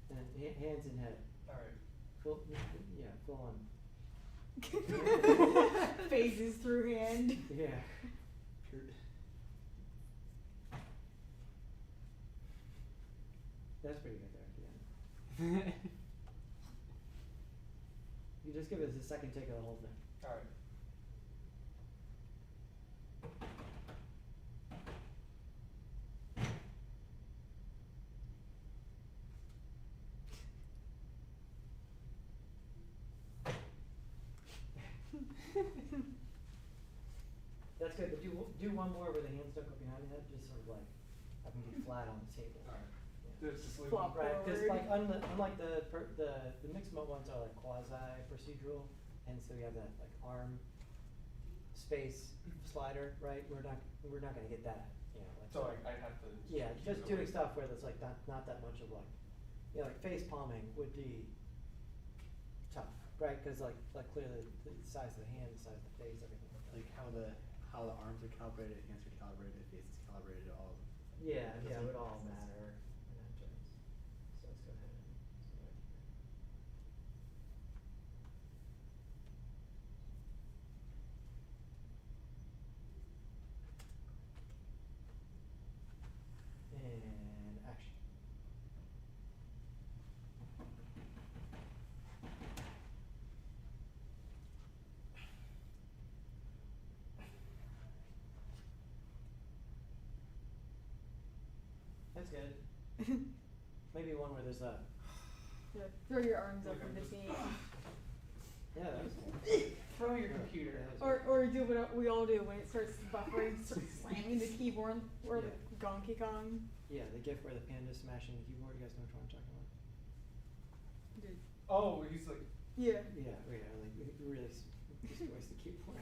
And hands and head. Alright. Full, yeah, full on. Phases through hand. Yeah. Pure. That's pretty good there at the end. You just give us a second take of the whole thing. Alright. That's good, but do one more where the hands don't go behind the head, just sort of like have them be flat on the table. Alright. Yeah. Just leave Flop them. Right, because forward. like unlike the mixed mode ones are like quasi procedural, and so you have that like arm space slider, right? We're not gonna get that, you know. Like So I have to. yeah, keep just it doing away. stuff where there's like not that much of like, you know, like face palming would be tough, right? Because like clearly the size of the hand, the size of the face, everything. Like how the arms are calibrated, hands are calibrated, face is calibrated, all. Yeah, It yeah, it would doesn't all make sense. matter in that terms. So let's go ahead and select here. And action. That's good. Maybe one where there's a. Yeah, throw your arms up Okay, in the just- seat. Yeah, that was. Throw your Yeah, computer. yeah, that was Or do what we all do when it starts buffering, start slamming the keyboard or Yeah. the Donkey Kong. Yeah, the gif where the panda's smashing the keyboard. You guys know which one I'm talking about? Dude. Oh, he's like. Yeah. Yeah, like it really destroys the keyboard.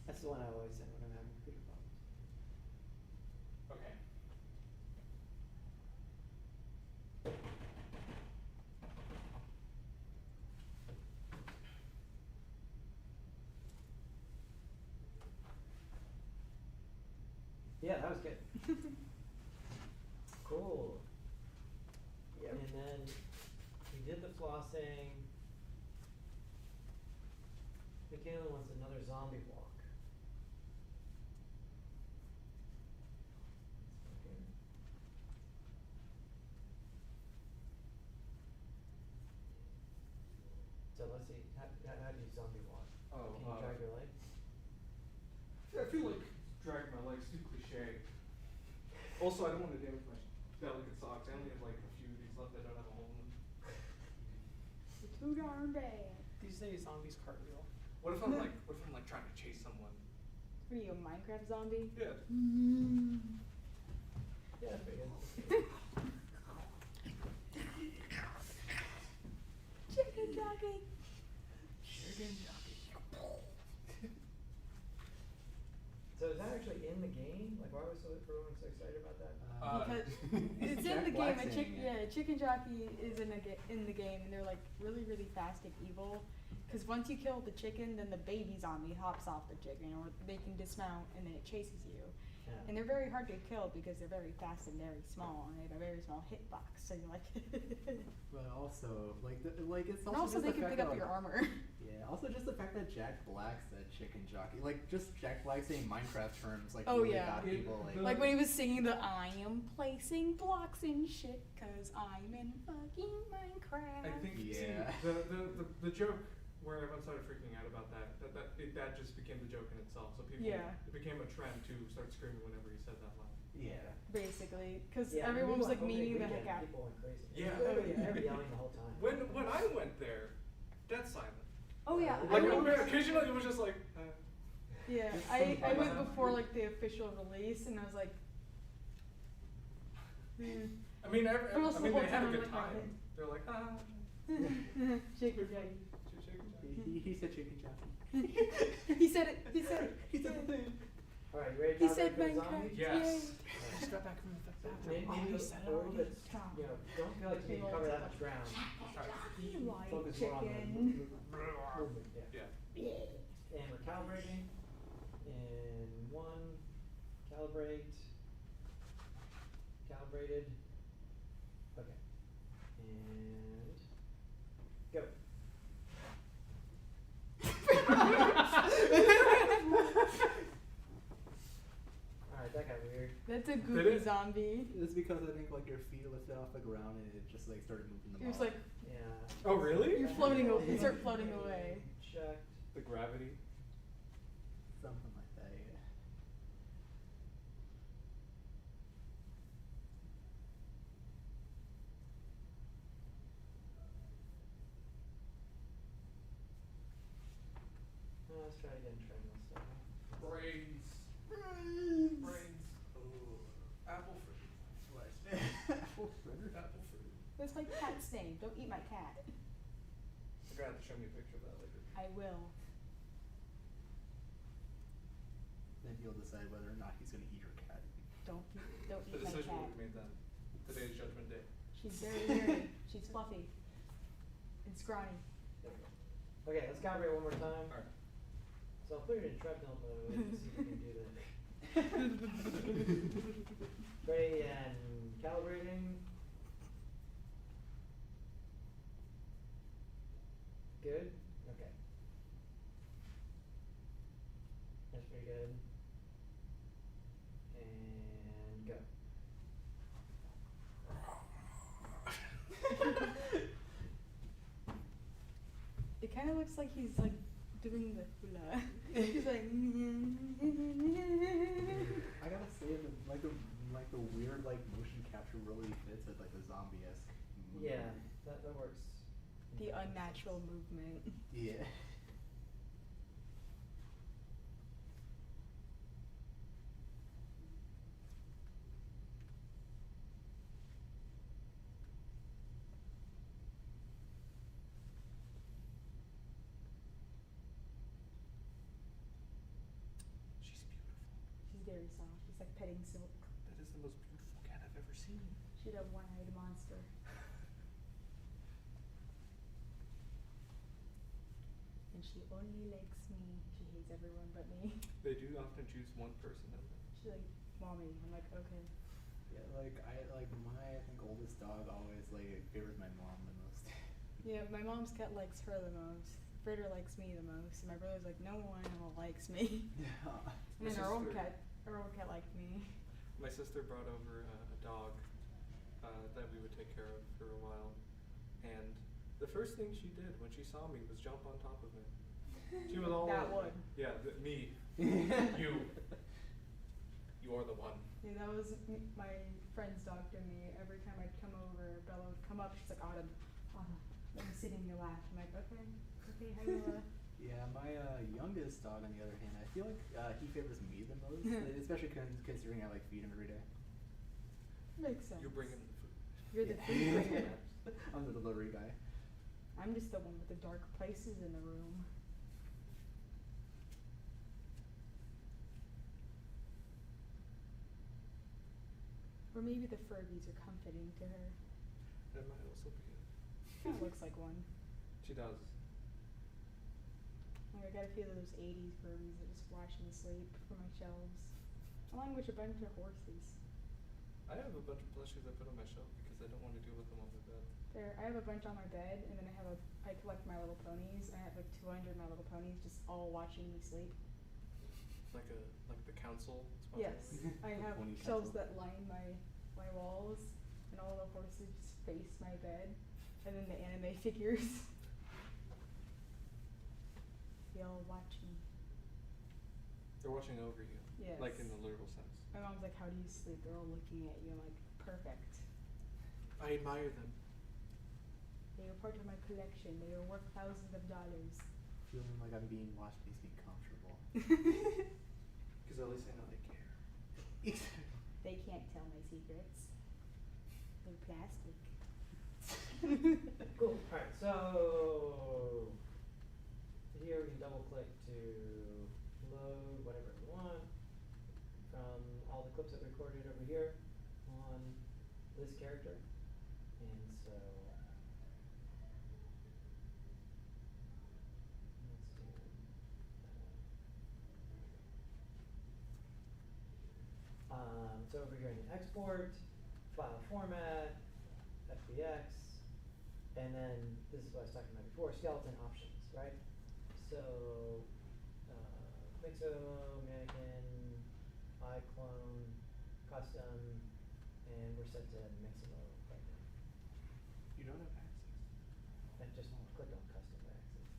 That's the one I always say when I'm having computer problems. Okay. Yeah, that was good. Cool. Yep. And then we did the flossing. Michaela wants another zombie walk. Okay. So let's see, how do you zombie walk? Oh, Can you drag your legs? I feel like dragging my legs too cliche. Also, I don't want to damage my belly and socks. I only have like a few of these left. I don't have a hole in them. You're too darn bad. These days, zombies cartwheel. What if I'm like trying to chase someone? What are you, a Minecraft zombie? Yeah. Yeah, that's pretty good. Chicken jockey. So is that actually actually in the game? Like, why was everyone so excited about that? Because it's in Jack the game. Black's in it. Chicken Jockey is in the game, and they're like really, really fast and evil. Because once you kill the chicken, then the baby zombie hops off the chicken, or they can dismount, and then it chases you. Yeah. And they're very hard to kill because they're very fast and very small, and they have a very small hitbox. So you're like. But also, like, it's And also also just they the can fact pick up that, your like, armor. Yeah, also just the fact that Jack Black's a chicken jockey. Like, just Jack Black saying Minecraft terms, like, Oh, really yeah. got people, like. Like when he was singing the I am placing blocks in shit, 'cause I'm in fucking Minecraft. I think Yeah. see, the joke where everyone started freaking out about that just became the joke in itself. So people Yeah. it became a trend to start screaming whenever he said that line. Yeah. Basically, because Yeah, everyone was like opening memeing the weekend, heck out. People went crazy. Yeah. Literally, they were yelling the whole time. When I went there, dead silent. Oh yeah, Like I went, occasionally it was just like. yeah, It's I so went fun. before like the official release, and I was like, I mean, But also the they whole had a time good I'm like, time. They're like, Shaker Jackie. He said chicken jockey. He said it. He said it. He said the thing. All right, you ready to He talk said about the Minecraft. zombies? Yes. Just got back from the Maybe, bathroom. maybe Oh, he said it a little already. bit, you know, don't feel like you need to cover that much ground. White Focus more on the chicken. movement, yeah. Yeah. And we're calibrating. In one, calibrate, calibrated. Okay. And go. Alright, that got weird. That's a Did goofy it? zombie. It's because I think, like, your feet lifted off the ground and it just, like, started moving them He was off. like, Yeah. Oh really? you're floating. You start floating away. Checked. The gravity. Something like that, yeah. Let's try again, treadmill style. Brains. Brains. Brains. Oh. Apple fruit. Apple fritter. Apple fruit. That's my cat's name. Don't eat my cat. You're gonna have to show me a picture of that later. I will. Then he'll decide whether or not he's gonna eat your cat. Don't The eat my decision cat. will be made then. Today's judgment day. She's very. She's fluffy. And scrawny. There we go. Okay, let's calibrate one more time. Alright. So I'll put it in treadmill mode to see if we can do that. Ready and calibrating. Good? Okay. That's pretty good. And go. It kind of looks like he's like doing the hula. He's like. I gotta say, the weird, like, motion capture really fits with, like, the zombie-esque movie. Yeah, that works. The unnatural movement. Yeah. She's beautiful. She's very soft. She's like petting silk. That is the most beautiful cat I've ever seen. She's a one-eyed monster. And she only likes me. She hates everyone but me. They do often choose one person, don't they? She's like, mommy. I'm like, okay. Yeah, like, my, I think, oldest dog always, like, favors my mom the most. Yeah, my mom's cat likes her the most. Fritter likes me the most. And my brother's like, no one likes me. Yeah. And then My our own sister- cat liked me. My sister brought over a dog that we would take care of for a while, and the first thing she did when she saw me was jump on top of me. She was all That over would. me. Yeah, me. You. You're the one. Yeah, that was my friend's dog to me. Every time I'd come over, Bella would come up. She's like, Autumn, let me sit in your lap. I'm like, okay, hi Bella. Yeah, my youngest dog, on the other hand, I feel like he favors me the most, especially considering I, like, feed him every day. Makes sense. You bring in the food. You're the food bringer. I'm the delivery guy. I'm just the one with the dark places in the room. Or maybe the Furbies are comforting to her. That might also be it. Kind of looks like one. She does. Like I got a few of those 80s Furbies that just watch me sleep for my shelves. Along with a bunch of horses. I have a bunch of plushies I put on my shelf because I don't want to deal with them on my bed. I have a bunch on my bed, and then I collect My Little Ponies. I have like 200 My Little Ponies just all watching me sleep. Like the council. Yes, I The have pony shelves council. that line my walls, and all the horses just face my bed, and then the anime figures. They all watch me. They're watching over you. Yes. Like in the literal sense. My mom's like, "How do you sleep?" They're all looking at you. I'm like, "Perfect." I admire them. They are part of my collection. They are worth thousands of dollars. Feeling like I'm being watched makes me comfortable. Because at least I know they care. They can't tell my secrets. They're plastic. Cool. Alright, so here we can double click to load whatever we want from all the clips that we recorded over here on this character. And so let's do so over here in the export, file format, FBX, and then this is what I was talking about before, skeleton options, right? So Mixo, Mannequin, iClone, custom, and we're set to Mixo right now. You don't have access. I just click on custom by accident.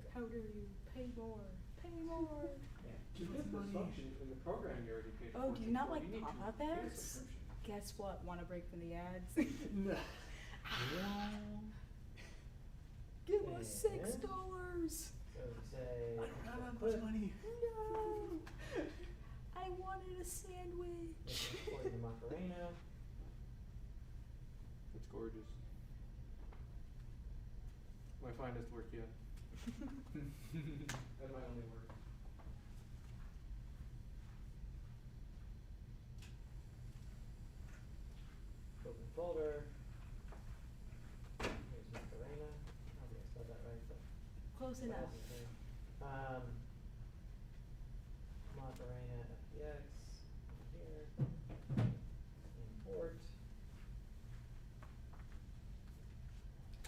Okay. How dare you? Pay more. Pay more. Yeah. Give us this function in the program you already paid Oh, for. do you not like need to pop-up pay a ads? subscription. Guess what? Want to break from the ads? No. Give us And $6. So we say. I don't have that clip, much money. No. I wanted a sandwich. export the Macarena. It's gorgeous. My finest work yet. And my only work. Open folder. Here's Macarena. I don't think I spelled that right, but. Close what enough. else is there? Macarena FBX here. Import.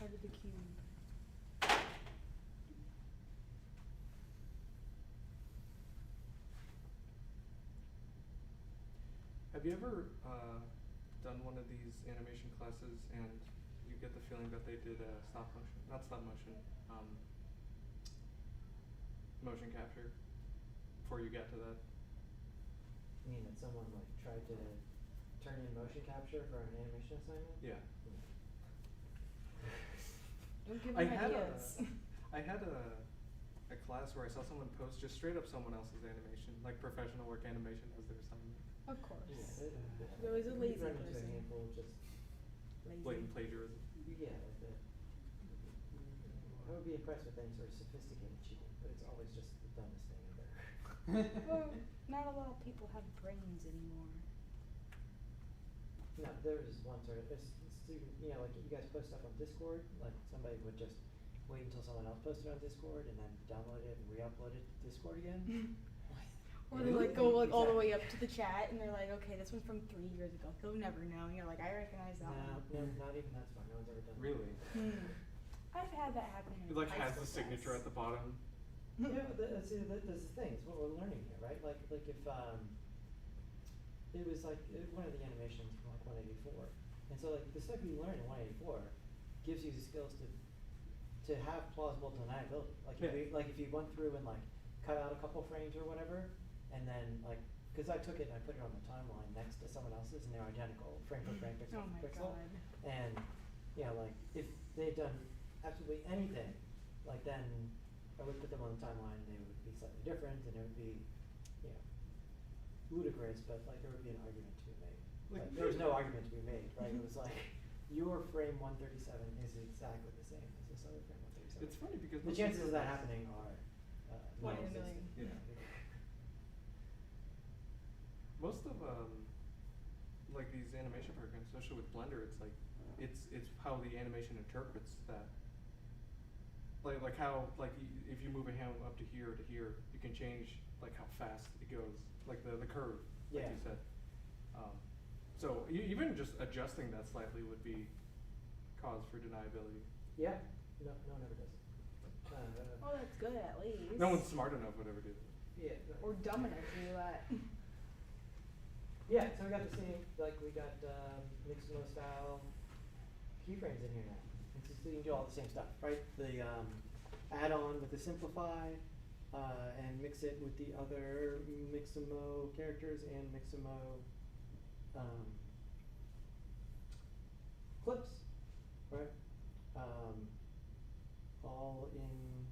Out of the queue. Have you ever done one of these animation classes and you get the feeling that they did stop motion, not stop motion, motion capture before you get to that? You mean that someone like tried to turn in motion capture for an animation assignment? Yeah. Don't give I them had ideas. I had a class where I saw someone post just straight up someone else's animation, like professional work animation as their assignment. Of course. Yeah, There was a we lazy run into a person. handful of just, Lazy. Blatant plagiarism. yeah, like the, I would be impressed with any sort of sophisticated cheating, but it's always just the dumbest thing ever. Well, not a lot of people have brains anymore. No, there was one sort of, a student, you know, like you guys post stuff on Discord, like somebody would just wait until someone else posted on Discord and then download it and re-upload it to Discord again. Or they like go like all the way up to the chat and they're like, okay, this one's from 3 years ago. He'll never know. And you're like, I recognize that No, one. not even that's fine, no one's ever done that. Really? I've had that happen in It like high has the school signature class. at the bottom. Yeah, but see, that's the thing, it's what we're learning here, right? Like if, it was like, one of the animations from like 184. And so like the stuff you learn in 184 gives you the skills to have plausible deniability. Like if you went through and like cut out a couple frames or whatever, and then like, cause I took it and I put it on the timeline next to someone else's and they're identical, frame for frame, pixel Oh for my pixel. God. And, you know, like, if they'd done absolutely anything, like then I would put them on the timeline and they would be slightly different and it would be, you know, ludicrous, but like there would be an argument to be made. Like, But there was no argument to be made, right? It was like, your frame 137 is exactly the same as this other frame 137. It's funny because The most chances of that programs- happening are, One in a non-existent. million. Yeah. Most of like these especially with Blender, it's like, it's how the animation interprets that. Like how, like, if you move a hand up to here, you can change, like, how fast it goes, like the curve, like Yeah. you said. So even just adjusting that slightly would be cause for deniability. Yeah, no, no one ever does it. Oh, that's good at least. No one's smart enough would ever do that. Yeah. Or dumb enough to do that. Yeah, so we got the same, like, we got, Mixamo style keyframes in here now. It's just, you can do all the same stuff, right? The, add-on with the Simplify, and mix it with the other Mixamo characters and Mixamo, clips, right? All in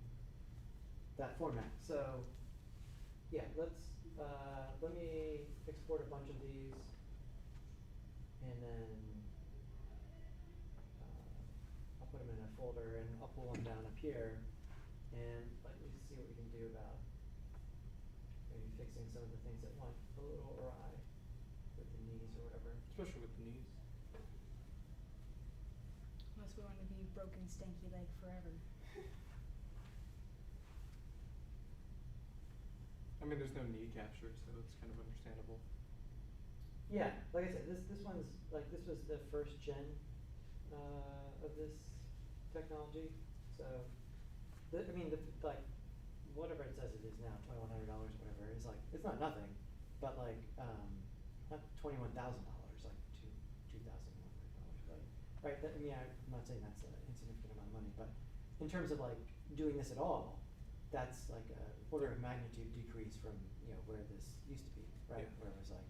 that format. So, yeah, let me export a bunch of these, and then I'll put them in a folder, and I'll pull them down up here, and let me see what we can do about maybe fixing some of the things that went a little awry with the knees or whatever. Especially with the knees. Unless we want to be broken stanky leg forever. I mean, there's no knee capture, so it's kind of understandable. Yeah, like I said, this one's like this was the first gen of this technology. So, I mean, like whatever it says it is now, $2,100, whatever, is like it's not nothing, but like not $21,000, like $2,100, right? Right. I mean, I'm not saying that's an insignificant amount of money, but in terms of like doing this at all, that's like a order of magnitude decrease from where this used to be, right? Yeah. Where it was like,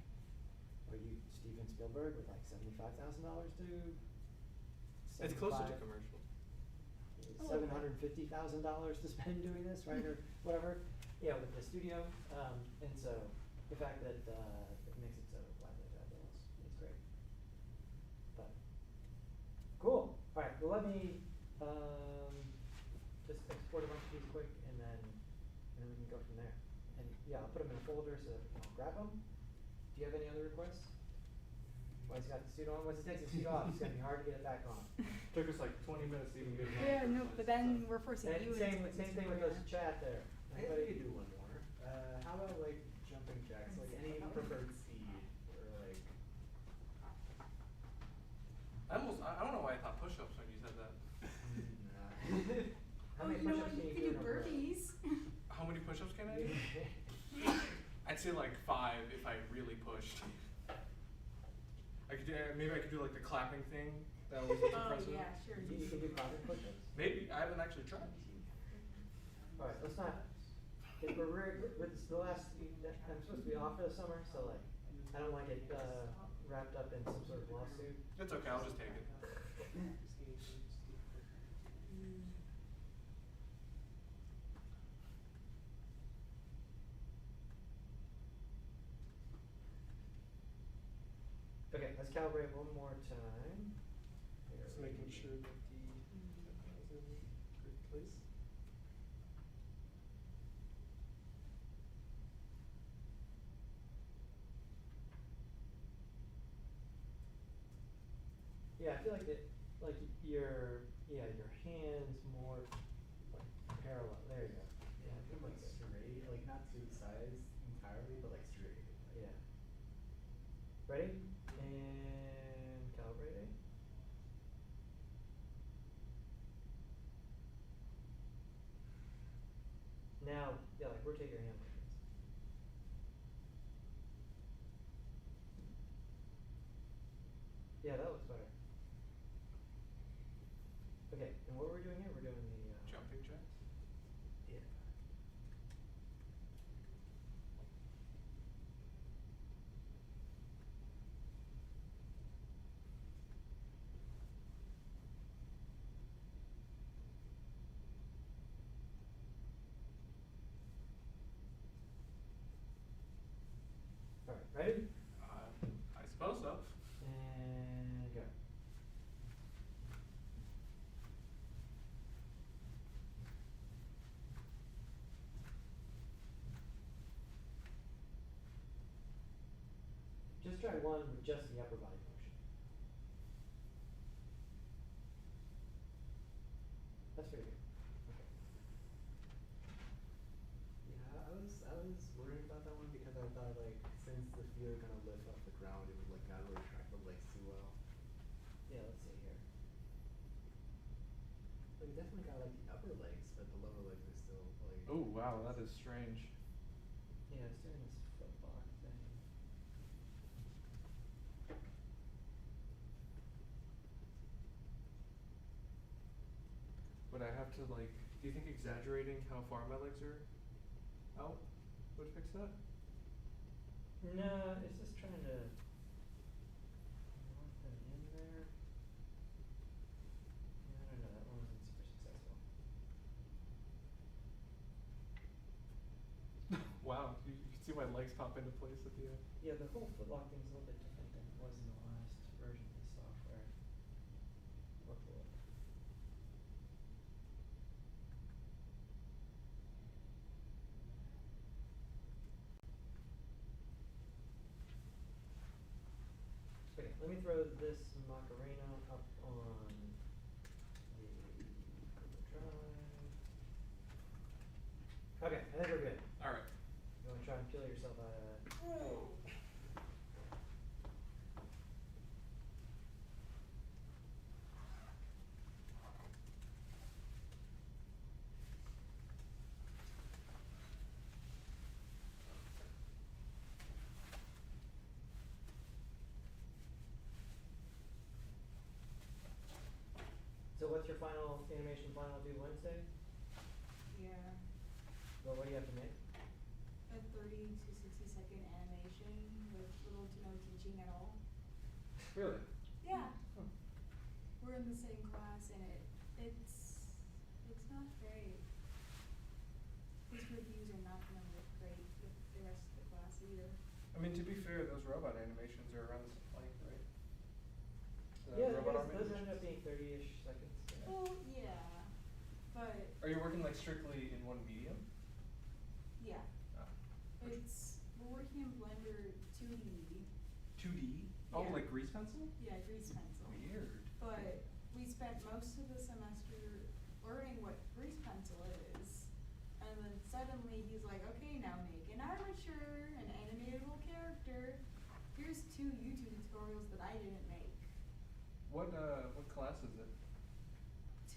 are you Steven Spielberg with like $75,000 to? It's closer to 75 commercial. $750,000 to spend doing this, right, or whatever. Yeah, with the studio, and so the fact that it makes it so widely available is great. But cool. All right. Well, let me just export a bunch of these quick, and then we can go from there. And yeah, I'll put them in a folder so that we can all grab them. Do you have any other requests? Well, he's got the suit on. Once he takes the suit off, it's gonna be hard to get it back on. Took us like 20 minutes to even get it on. Yeah, no, but then we're forcing And you same into it. same since thing we're with those gonna- chat there. I think we could do one more. How about like jumping jacks, like any preferred speed, or like. I don't know why I thought push-ups when you said that. How Oh, many you know push-ups what, can you you can do do in a row? burpees. How many push-ups can I do? I'd say like 5 if I really pushed. I could do, maybe I could do like the clapping thing that always looks Oh, impressive. yeah, sure. You can do classic push-ups. Maybe I haven't actually tried. All right, let's not. If it's the last. I'm supposed to be off for the summer, so like, I don't want to get wrapped up in some sort of lawsuit. It's okay. I'll just take it. Okay, let's calibrate one more time. Just making sure that the is in good place. Yeah, I feel like your hands more like parallel. There you go. Yeah, I think like straight, like not suit size entirely, but like straight. Yeah. Ready? And calibrating. Now, yeah, like rotate your hand like this. Yeah, that looks better. Okay, and what we're doing here, we're doing the Jumping jacks. Yeah. All right, ready? I suppose so. And go. Just try one with just the upper body motion. That's pretty good. Okay. Yeah, I was worried about that one because I thought like since the feet are gonna lift off the ground, it would like not really track the legs too well. Yeah, let's see here. Like it definitely got like the upper legs, but the lower legs are still like. Oh wow, that is strange. Yeah, it's doing this foot lock thing. Would I have to like, do you think exaggerating how far my legs are out would fix that? No, it's just trying to lock them in there. Yeah, I don't know, that one wasn't super successful. Wow, you can see my legs pop into place at the end. Yeah, the whole foot lock thing is a little bit different than it was in the last version of the software. Look. Okay, let me throw this Macarena up on the Google Drive. Okay, I think we're good. Alright. You wanna try and peel yourself out of that? So what's your final animation final due Wednesday? Yeah, Well, what do you have to make? a 30 to 60-second animation with little to no teaching at all. Really? Yeah. Hmm. We're in the same class and it's not great. His reviews are not gonna look great with the rest of the class either. I mean, to be fair, those robot animations are around the same length, right? Yeah, robot arm those end animations? up being 30-ish seconds. Yeah. Well, yeah, but Are you working like strictly in one medium? yeah, Ah. we're working in Blender 2D. 2D? Oh, Yeah. like grease pencil? Yeah, grease pencil. Weird. But we spent most of the semester learning what grease pencil is. And then suddenly he's like, okay, now make an armature, an animatable character. Here's 2 YouTube tutorials that I didn't make. What class is it?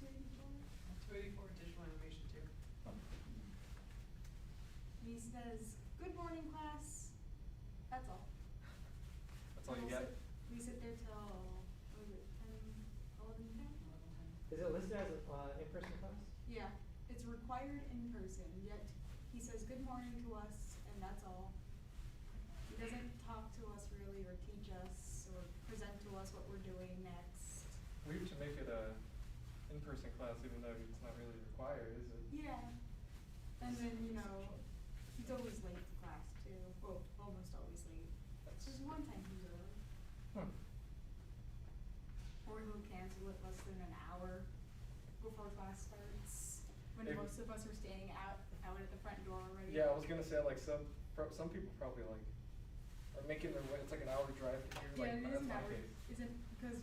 284. 284 digital animation too. And he says, good morning, class. That's all. That's all And you we'll get? We sit there till, what was it, 10, 11, 10? Is it listed as in-person class? Yeah, it's required in person, yet he says good morning to us, and that's all. He doesn't talk to us really, or teach us, or present to us what we're doing next. Weird to make it a in-person class even though it's not really required, is it? Yeah. And then, you know, he's always late to class too, well, almost always late. There's one time he was early. Hmm. Or he'll cancel it less than an hour before class starts, when If- most of us are standing out at the front door already. Yeah, I was gonna say like some people probably like are making their way. It's like an hour drive to here. Yeah, Like it that's is an my hour, case. isn't, because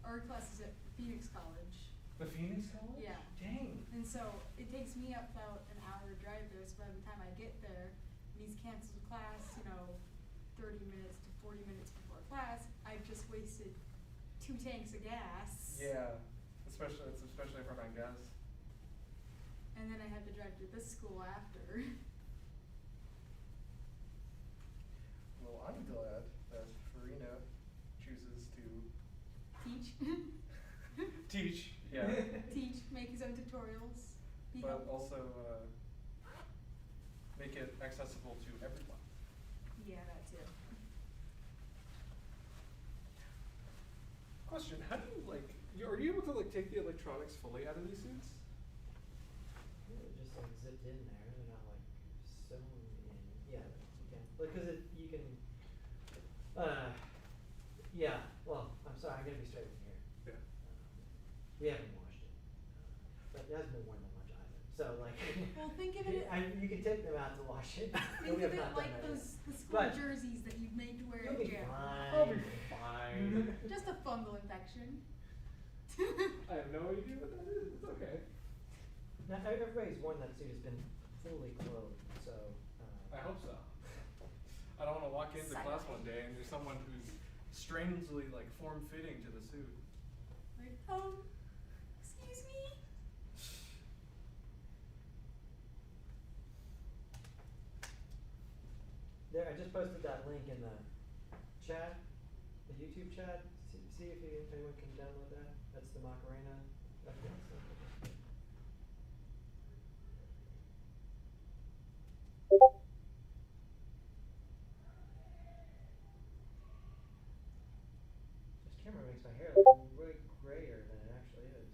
our class is at Phoenix College. The Phoenix College? Yeah. Dang. And so it takes me about an hour drive there, so by the time I get there, and he's canceled class, 30 minutes to 40 minutes before class, I've just wasted 2 tanks of gas. Yeah. Especially for my gas. And then I had to drive to this school after. Well, I'm glad that Farina chooses to Teach. teach. Yeah. Teach, make his own tutorials. Be But helpful. also make it accessible to everyone. Yeah, that too. Question: how do you are you able to take the electronics fully out of these suits? Yeah, they're just zipped in there, they're not sewn in. Yeah, you can, because you can, yeah, well, I'm sorry, I'm gonna be straight with you here. Yeah. We haven't washed it, but it hasn't been worn that much either, so Well, think of it. you can take them out to wash it, but Think we of have it not done like that yet. the school But jerseys that you've made to wear you'll at be gym. fine. I'll be fine. Just a fungal infection. I have no idea what that is. It's okay. Now, everybody's worn that suit has been fully clothed, so. I hope so. I don't wanna walk into class one day and there's someone who's strangely like form-fitting to the suit. Like, excuse me? There, I just posted that link in the chat, the YouTube chat. See if anyone can download that. That's the Macarena. This camera makes my hair look way grayer than it actually is.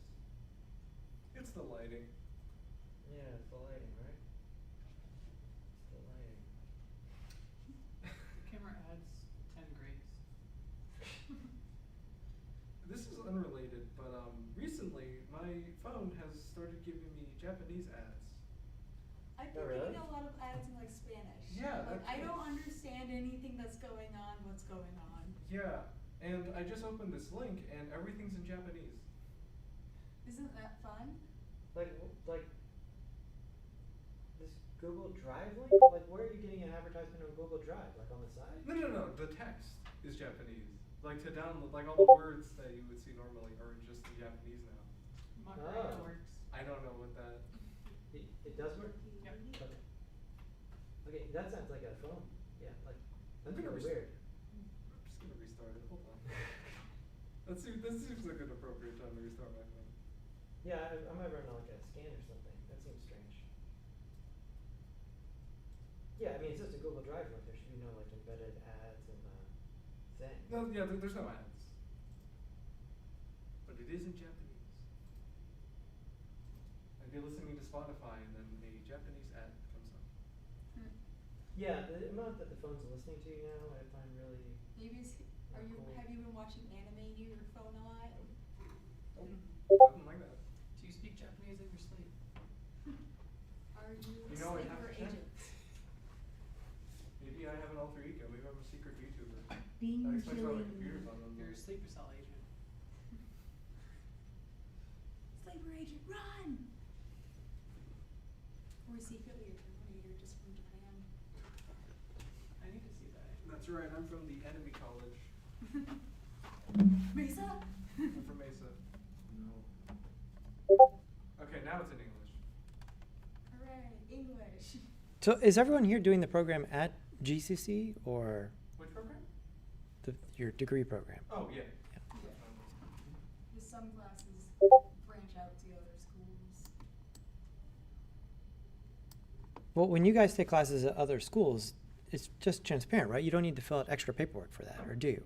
It's the lighting. Yeah, it's the lighting, right? It's the lighting. Camera adds 10 grays. This is unrelated, but recently my phone has started giving me Japanese ads. I've Oh, been really? getting a lot of ads in like Spanish. Yeah, Like, that's I what- don't understand anything that's going on, what's going on. Yeah, and I just opened this link and everything's in Japanese. Isn't that fun? Like this Google Drive link? Like, where are you getting an advertisement on Google Drive? Like on the side? No, the text is Japanese. Like to download, like all the words that you would see normally are just in Japanese now. Macarena Oh. works. I don't know what that. It does work? Yep. Okay. Okay, that sounds like a phone. Yeah, like, I'm that's gonna really weird. I'm just gonna restart it. Hold on. This seems like an appropriate time to restart my phone. Yeah, I might run like a scan or something. That seems strange. Yeah, I mean, it's just a Google Drive link. There should be no like embedded ads in the thing. No, yeah, there's no ads. But it is in Japanese. I'd be listening to Spotify and then a Japanese ad comes up. Yeah, the amount that the phone's listening to you now, I find really. Maybe Cool. have you been watching anime near your phone a lot? Nothing like that. Do you speak Japanese in your sleep? Are you You know, I have sleeper to check. agent? Maybe I have an alter ego. Maybe I'm a secret YouTuber. Binge That explains why my viewing. computer's on. You're a sleeper cell agent. Sleeper agent, run! Or secretly a Terminator just from Japan. I need to see that. That's right. I'm from the enemy college. Mesa? I'm from Mesa. No. Okay, now it's in English. Hooray, English. So is everyone here doing the program at GCC or Which program? your degree program? Oh yeah. With some classes branch out to other schools. Well, when you guys take classes at other schools, it's just transparent, right? You don't need to fill out extra paperwork for that, or do you?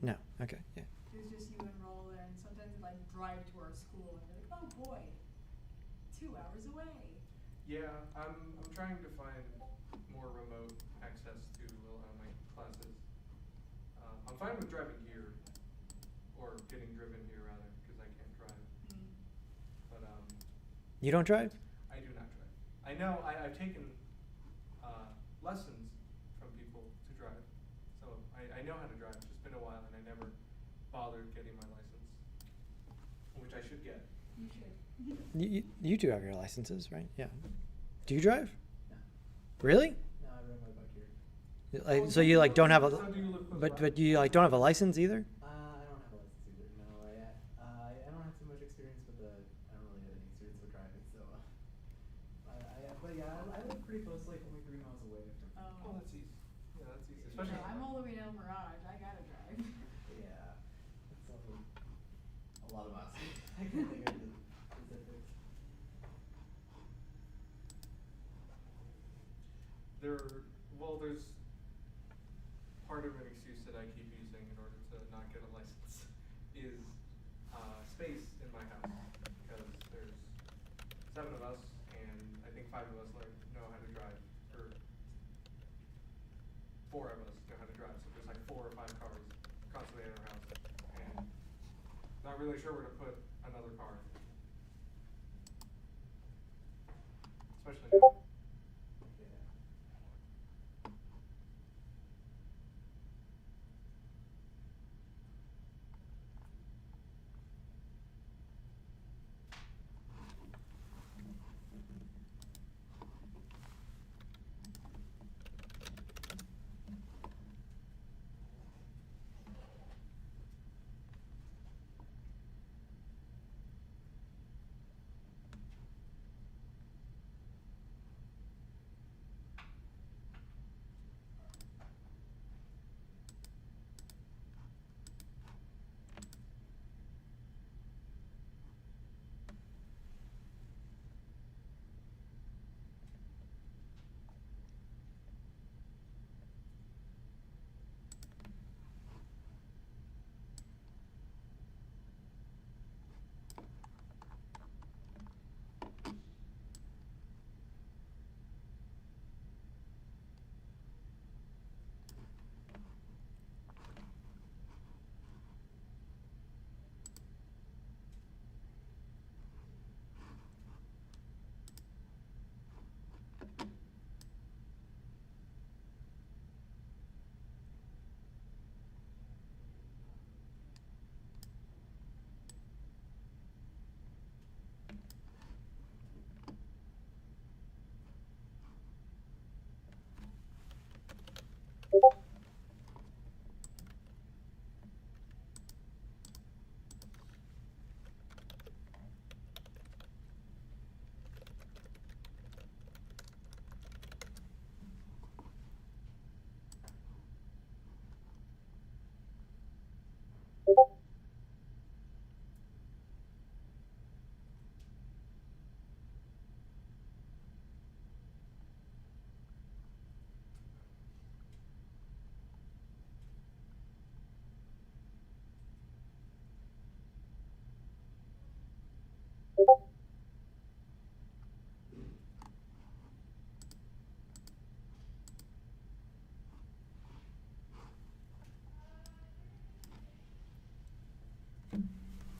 No. Okay. Yeah. It's just you enroll there and sometimes you like drive to our school and you're like, oh boy, 2 hours away. Yeah, I'm trying to find more remote access to my classes. I'm fine with driving here, or getting driven here rather, because I can't drive. But You don't drive? I do not drive. I know I've taken lessons from people to drive, so I know how to drive. It's just been a while, and I never bothered getting my license, which I should get. You should. You do have your licenses, right? Yeah. Do you drive? No. Really? No, I rode my bike here. Like, so you like don't have a, So do you live close by? but you like don't have a license either? I don't have a license either. No, I don't have too much experience with the. I don't really have any experience with driving, so. But yeah, I live pretty close, like only 3 miles away from. Oh, that's easy. Yeah, that's easy. Yeah, Especially. I'm all the way down Mirage. I gotta drive. Yeah, it's a lot of miles. I can't think of the specifics. There's part of an excuse that I keep using in order to not get a license is space in my house, because there's 7 of us and I think 5 of us know how to drive, or 4 of us know how to drive, so there's like 4 or 5 cars constantly in our house, and not really sure where to put another car, especially now. Yeah.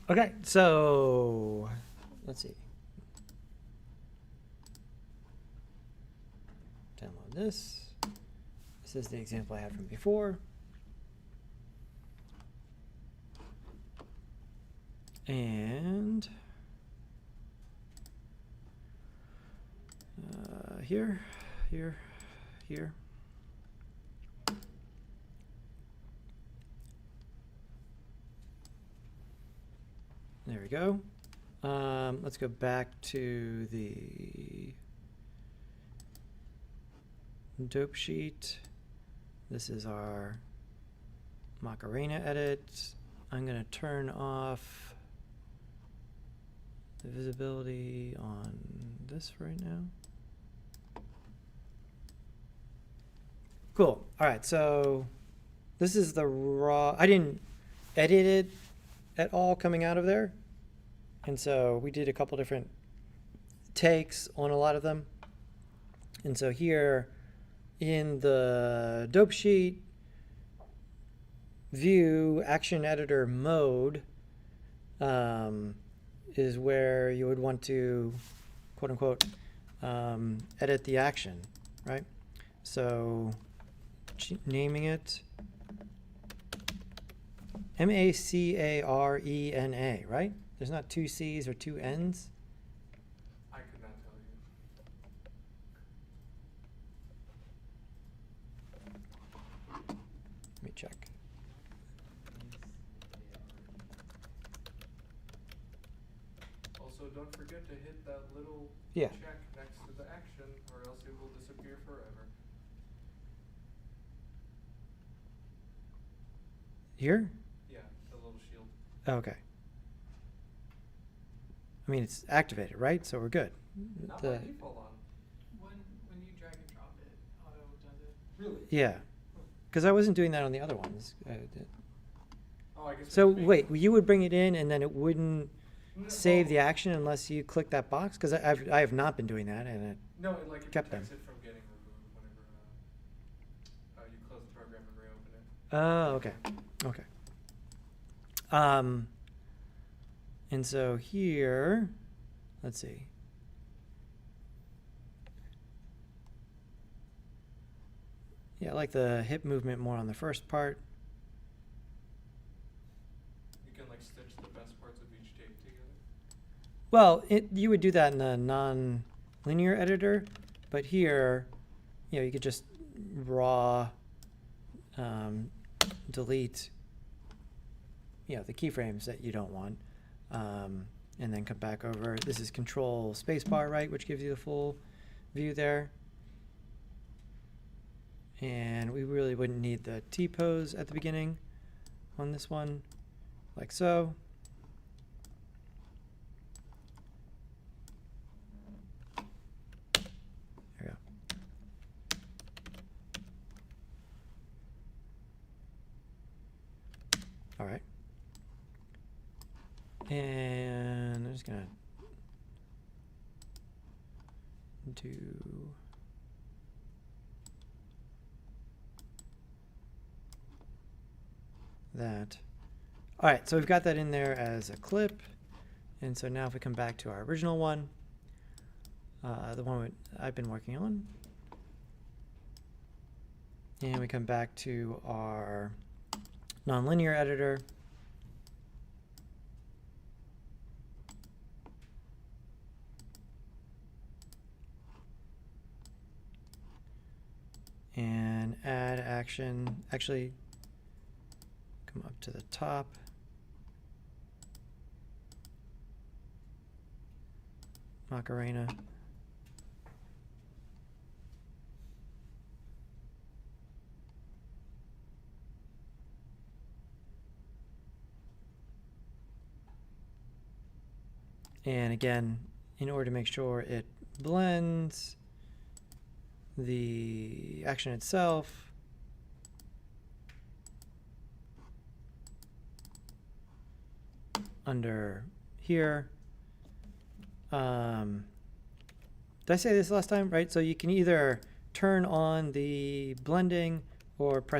Okay, so let's see. Download this. This is the example I had from before. And here. There we go. Let's go back to the dope sheet. This is our Macarena edit. I'm going to turn off the visibility on this right now. Cool. All right, so this is the raw. I didn't edit it at all coming out of there. And so we did a couple different takes on a lot of them. And so here in the dope sheet, view action editor mode is where you would want to, quote unquote, edit the action, right? So naming it Macarena, right? There's not two C's or two N's. I could not tell you. Let me check. Also, don't forget to hit that little Yeah. check next to the action, or else it will disappear forever. Here? Yeah, the little shield. Okay. I mean, it's activated, right? So we're good. Not The- by default on. When you drag and drop it, auto does it. Really? yeah. Because I wasn't doing that on the other ones. Oh, I guess. So maybe- wait, you would bring it in and then it wouldn't No, save well, the action unless you click that box? Because I have not been doing that, and it, No, it like it kept them. protects it from getting removed whenever you close the program and reopen it. oh, okay, okay. And so here, let's see. Yeah, I like the hip movement more on the first part. You can like stitch the best parts of each tape together. Well, you would do that in the non-linear editor, but here, you could just raw delete, the keyframes that you don't want, and then come back over. This is Control Spacebar, right, which gives you the full view there. And we really wouldn't need the T-pose at the beginning on this one, like so. There we go. All right. And I'm just gonna do that. All right, so we've got that in there as a clip. And so now if we come back to our original one, the one I've been working on, and we come back to our nonlinear editor, and add action, actually come up to the top. Macarena. And again, in order to make sure it blends the action itself, under here, did I say this last time, right? So you can either turn on the blending or press